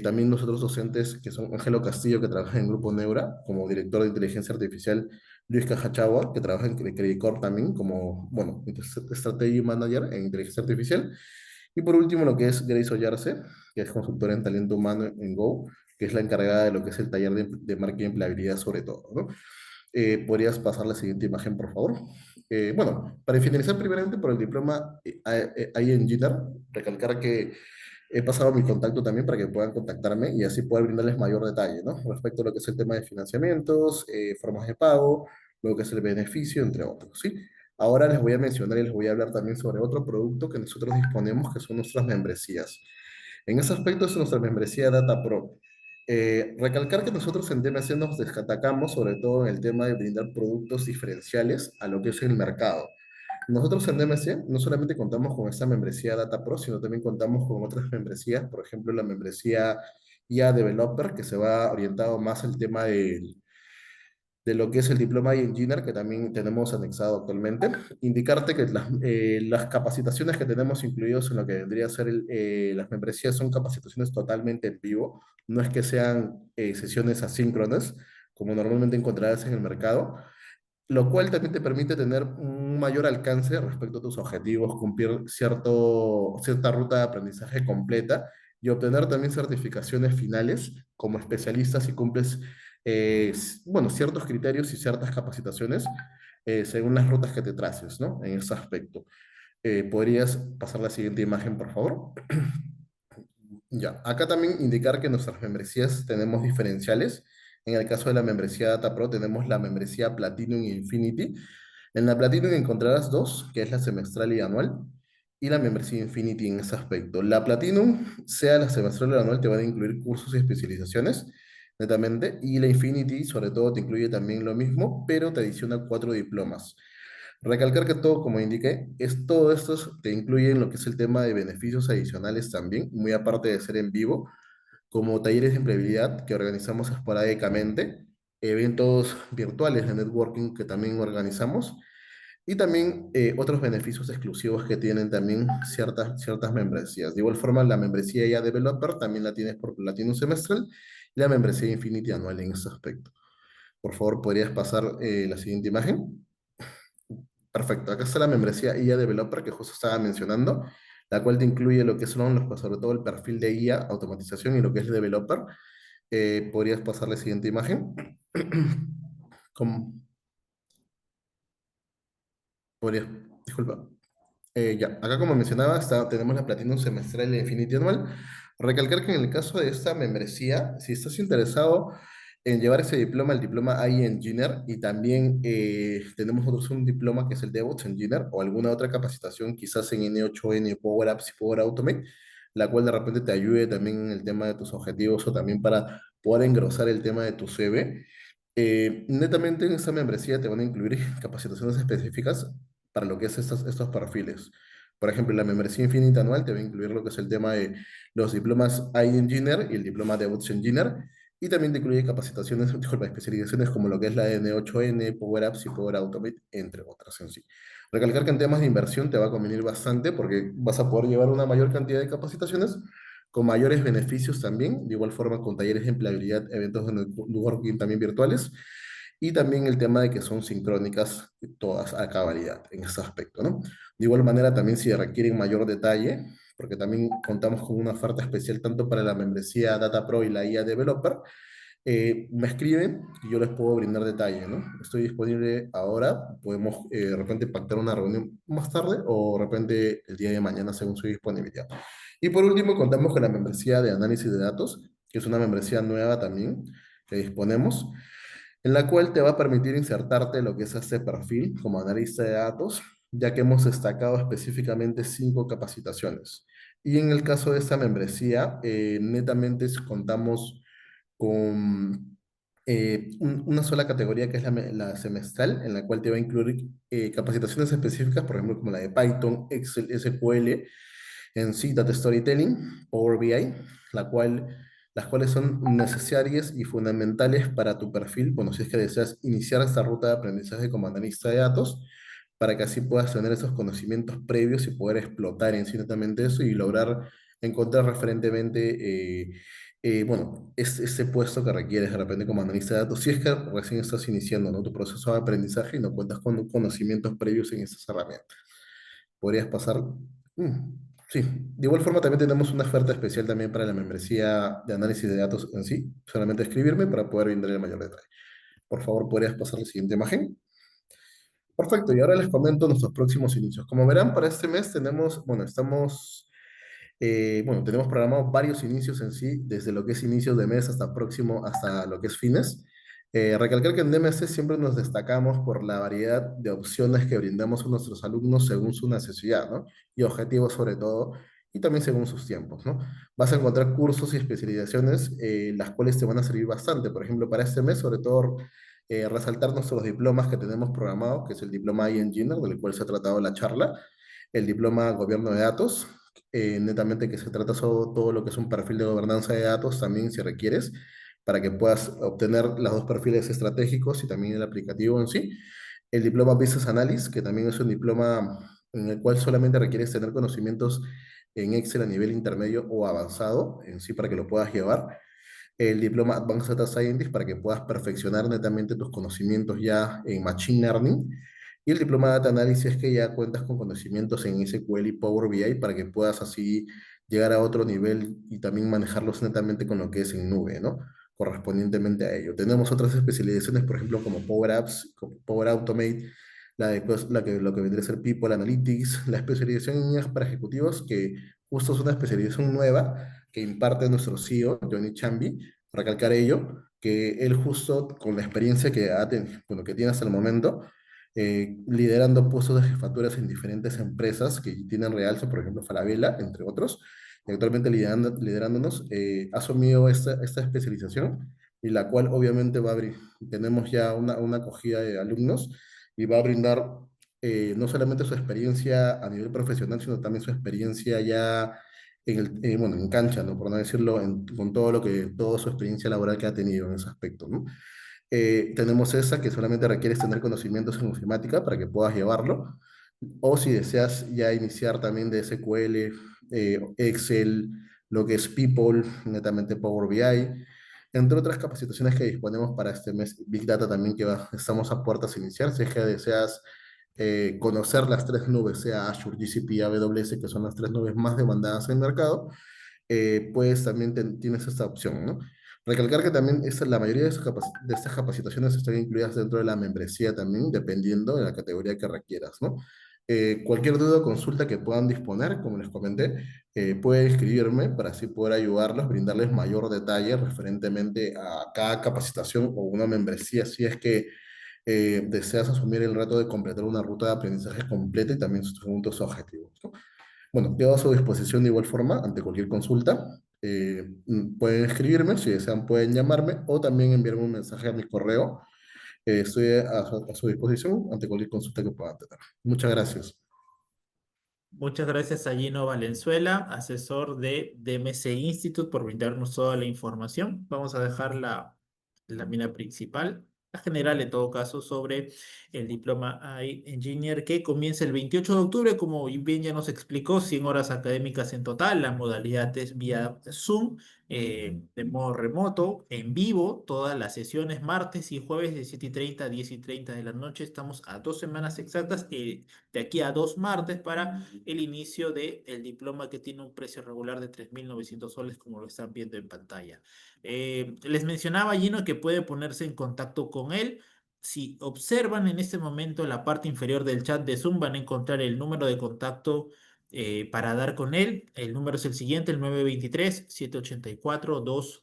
También nosotros docentes, que son Ángelo Castillo, que trabaja en Grupo Neura, como director de inteligencia artificial, Luis Cajachagua, que trabaja en Credit Corp también, como, bueno, Strategy Manager en inteligencia artificial. Y por último, lo que es Grace Ollarse, que es consultora en talento humano en Go, que es la encargada de lo que es el taller de marketing y empleabilidad sobre todo, ¿no? ¿Podrías pasar la siguiente imagen, por favor? Bueno, para finalizar primeramente por el diploma Engineer, recalcar que he pasado mi contacto también para que puedan contactarme y así poder brindarles mayor detalle, ¿no? Respecto a lo que es el tema de financiamientos, formas de pago, lo que es el beneficio, entre otros, ¿sí? Ahora les voy a mencionar y les voy a hablar también sobre otro producto que nosotros disponemos, que son nuestras membresías. En ese aspecto es nuestra membresía Data Pro. Recalcar que nosotros en DMC nos destacamos sobre todo en el tema de brindar productos diferenciales a lo que es el mercado. Nosotros en DMC no solamente contamos con esta membresía Data Pro, sino también contamos con otras membresías, por ejemplo, la membresía IA Developer, que se va orientado más al tema de lo que es el diploma de Engineer, que también tenemos anexado actualmente. Indicarte que las capacitaciones que tenemos incluidos en lo que vendría a ser las membresías son capacitaciones totalmente en vivo, no es que sean sesiones asíncronas, como normalmente encontrarás en el mercado, lo cual también te permite tener un mayor alcance respecto a tus objetivos, cumplir cierta ruta de aprendizaje completa y obtener también certificaciones finales como especialista si cumples, bueno, ciertos criterios y ciertas capacitaciones según las rutas que te traces, ¿no? En ese aspecto. ¿Podrías pasar la siguiente imagen, por favor? Ya, acá también indicar que en nuestras membresías tenemos diferenciales. En el caso de la membresía Data Pro tenemos la membresía Platinum e Infinity. En la Platinum encontrarás dos, que es la semestral y anual, y la membresía Infinity en ese aspecto. La Platinum, sea la semestral o la anual, te van a incluir cursos y especializaciones, netamente, y la Infinity, sobre todo, te incluye también lo mismo, pero te adiciona 4 diplomas. Recalcar que todo, como indiqué, todo esto te incluye en lo que es el tema de beneficios adicionales también, muy aparte de ser en vivo, como talleres de empleabilidad que organizamos esporádicamente, eventos virtuales de networking que también organizamos, y también otros beneficios exclusivos que tienen también ciertas membresías. De igual forma, la membresía ya Developer también la tienes por Platinum semestral y la membresía Infinity anual en ese aspecto. Por favor, ¿podrías pasar la siguiente imagen? Perfecto, acá está la membresía IA Developer que justo estaba mencionando, la cual te incluye lo que son pues, sobre todo el perfil de IA, automatización y lo que es Developer. ¿Podrías pasar la siguiente imagen? ¿Cómo? ¿Podrías? Disculpa. Ya, acá como mencionaba, tenemos la Platinum semestral y la Infinity anual. Recalcar que en el caso de esta membresía, si estás interesado en llevar ese diploma, el diploma AI Engineer, y también tenemos nosotros un diploma que es el DevOps Engineer, o alguna otra capacitación quizás en N8N, Power Apps y Power Automate, la cual de repente te ayude también en el tema de tus objetivos o también para poder engrosar el tema de tu CV. Netamente en esta membresía te van a incluir capacitaciones específicas para lo que es estos perfiles. Por ejemplo, la membresía infinita anual te va a incluir lo que es el tema de los diplomas Engineer y el diploma DevOps Engineer, y también te incluye capacitaciones, disculpa, especializaciones como lo que es la N8N, Power Apps y Power Automate, entre otras en sí. Recalcar que en temas de inversión te va a convenir bastante porque vas a poder llevar una mayor cantidad de capacitaciones con mayores beneficios también, de igual forma con talleres de empleabilidad, eventos de networking también virtuales, y también el tema de que son sincrónicas todas a cabalidad en ese aspecto, ¿no? De igual manera, también si requieren mayor detalle, porque también contamos con una oferta especial tanto para la membresía Data Pro y la IA Developer, me escriben y yo les puedo brindar detalle, ¿no? Estoy disponible ahora, podemos de repente pactar una reunión más tarde o de repente el día de mañana según su disponibilidad. Y por último, contamos con la membresía de análisis de datos, que es una membresía nueva también que disponemos, en la cual te va a permitir insertarte lo que es este perfil como analista de datos, ya que hemos destacado específicamente 5 capacitaciones. Y en el caso de esta membresía, netamente contamos con una sola categoría que es la semestral, en la cual te va a incluir capacitaciones específicas, por ejemplo, como la de Python, Excel, SQL, en sí, Data Storytelling, Power BI, las cuales son necesarias y fundamentales para tu perfil, bueno, si es que deseas iniciar esta ruta de aprendizaje como analista de datos, para que así puedas tener esos conocimientos previos y poder explotar en sí netamente eso y lograr encontrar referentemente, bueno, ese puesto que requieres de repente como analista de datos, si es que recién estás iniciando, ¿no? Tu proceso de aprendizaje y no cuentas con conocimientos previos en estas herramientas. Podrías pasar. Sí, de igual forma también tenemos una oferta especial también para la membresía de análisis de datos en sí. Solamente escribirme para poder brindar el mayor detalle. Por favor, podrías pasar la siguiente imagen. Perfecto, y ahora les comento nuestros próximos inicios. Como verán, para este mes tenemos, bueno, bueno, tenemos programados varios inicios en sí, desde lo que es inicios de mes hasta próximo, hasta lo que es fines. Recalcar que en DMC siempre nos destacamos por la variedad de opciones que brindamos a nuestros alumnos según su necesidad, ¿no? Y objetivos sobre todo, y también según sus tiempos, ¿no? Vas a encontrar cursos y especializaciones, las cuales te van a servir bastante. Por ejemplo, para este mes, sobre todo, resaltar nuestros diplomas que tenemos programados, que es el diploma iEngineer, del cual se ha tratado la charla, el diploma Gobierno de Datos, netamente que se trata sobre todo lo que es un perfil de gobernanza de datos también si requieres, para que puedas obtener los dos perfiles estratégicos y también el aplicativo en sí. El diploma Business Analysis, que también es un diploma en el cual solamente requieres tener conocimientos en Excel a nivel intermedio o avanzado en sí para que lo puedas llevar. El diploma Advanced Data Scientist para que puedas perfeccionar netamente tus conocimientos ya en Machine Learning. Y el diploma de Data Analysis que ya cuentas con conocimientos en SQL y Power BI para que puedas así llegar a otro nivel y también manejarlos netamente con lo que es en nube, ¿no? Correspondientemente a ello. Tenemos otras especializaciones, por ejemplo, como Power Apps, como Power Automate, lo que vendría a ser People Analytics, la especialización en IAs para ejecutivos, que justo es una especialización nueva que imparte nuestro CEO, Johnny Chambi, recalcar ello, que él justo con la experiencia bueno, que tiene hasta el momento, liderando puestos de jefaturas en diferentes empresas que tienen realce, por ejemplo, Falabella, entre otros, y actualmente liderándonos, ha asumido esta especialización y la cual obviamente tenemos ya una acogida de alumnos y va a brindar no solamente su experiencia a nivel profesional, sino también su experiencia ya bueno, en cancha, ¿no? Por no decirlo, con todo toda su experiencia laboral que ha tenido en ese aspecto, ¿no? Tenemos esa que solamente requieres tener conocimientos en ofimática para que puedas llevarlo. O si deseas ya iniciar también de SQL, Excel, lo que es People, netamente Power BI, entre otras capacitaciones que disponemos para este mes, Big Data también estamos a puertas de iniciar. Si es que deseas conocer las tres nubes, sea Azure, GCP y AWS, que son las tres nubes más demandadas en el mercado, pues también tienes esta opción, ¿no? Recalcar que también la mayoría de estas capacitaciones están incluidas dentro de la membresía también, dependiendo de la categoría que requieras, ¿no? Cualquier duda o consulta que puedan disponer, como les comenté, pueden escribirme para así poder ayudarlos, brindarles mayor detalle referentemente a cada capacitación o una membresía, si es que deseas asumir el reto de completar una ruta de aprendizaje completa y también sus puntos objetivos, ¿no? Bueno, quedo a su disposición de igual forma ante cualquier consulta. Pueden escribirme, si desean pueden llamarme o también enviarme un mensaje a mi correo. Estoy a su disposición ante cualquier consulta que puedan tener. Muchas gracias. Muchas gracias a Gino Valenzuela, asesor de DMC Institute, por brindarnos toda la información. Vamos a dejar la mina principal, la general en todo caso, sobre el diploma Engineer que comienza el 28 de octubre, como bien ya nos explicó, 100 horas académicas en total. La modalidad es vía Zoom, de modo remoto, en vivo, todas las sesiones martes y jueves de 7:30 a 10:30 de la noche. Estamos a 2 semanas exactas, de aquí a 2 martes para el inicio del diploma, que tiene un precio regular de 3.900 soles, como lo están viendo en pantalla. Les mencionaba, Gino, que puede ponerse en contacto con él. Si observan en este momento la parte inferior del chat de Zoom, van a encontrar el número de contacto para dar con él. El número es el siguiente, el 923-784-2.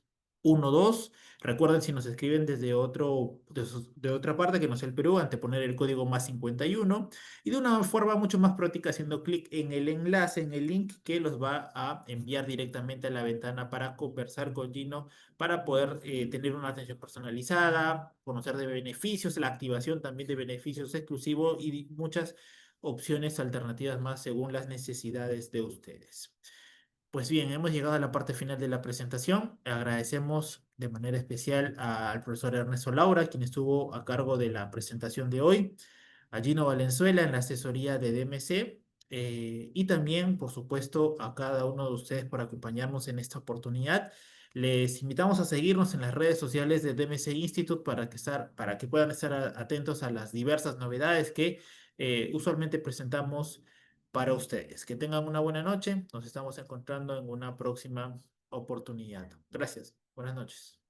12. Recuerden, si nos escriben desde de otra parte que no sea el Perú, anteponer el código +51 y de una forma mucho más práctica haciendo clic en el enlace, en el link que los va a enviar directamente a la ventana para conversar con Gino, para poder tener una atención personalizada, conocer de beneficios, la activación también de beneficios exclusivos y muchas opciones alternativas más según las necesidades de ustedes. Pues bien, hemos llegado a la parte final de la presentación. Agradecemos de manera especial al profesor Ernesto Laura, quien estuvo a cargo de la presentación de hoy, a Gino Valenzuela en la asesoría de DMC, y también, por supuesto, a cada uno de ustedes por acompañarnos en esta oportunidad. Les invitamos a seguirnos en las redes sociales de DMC Institute para que puedan estar atentos a las diversas novedades que usualmente presentamos para ustedes. Que tengan una buena noche. Nos estamos encontrando en una próxima oportunidad. Gracias. Buenas noches.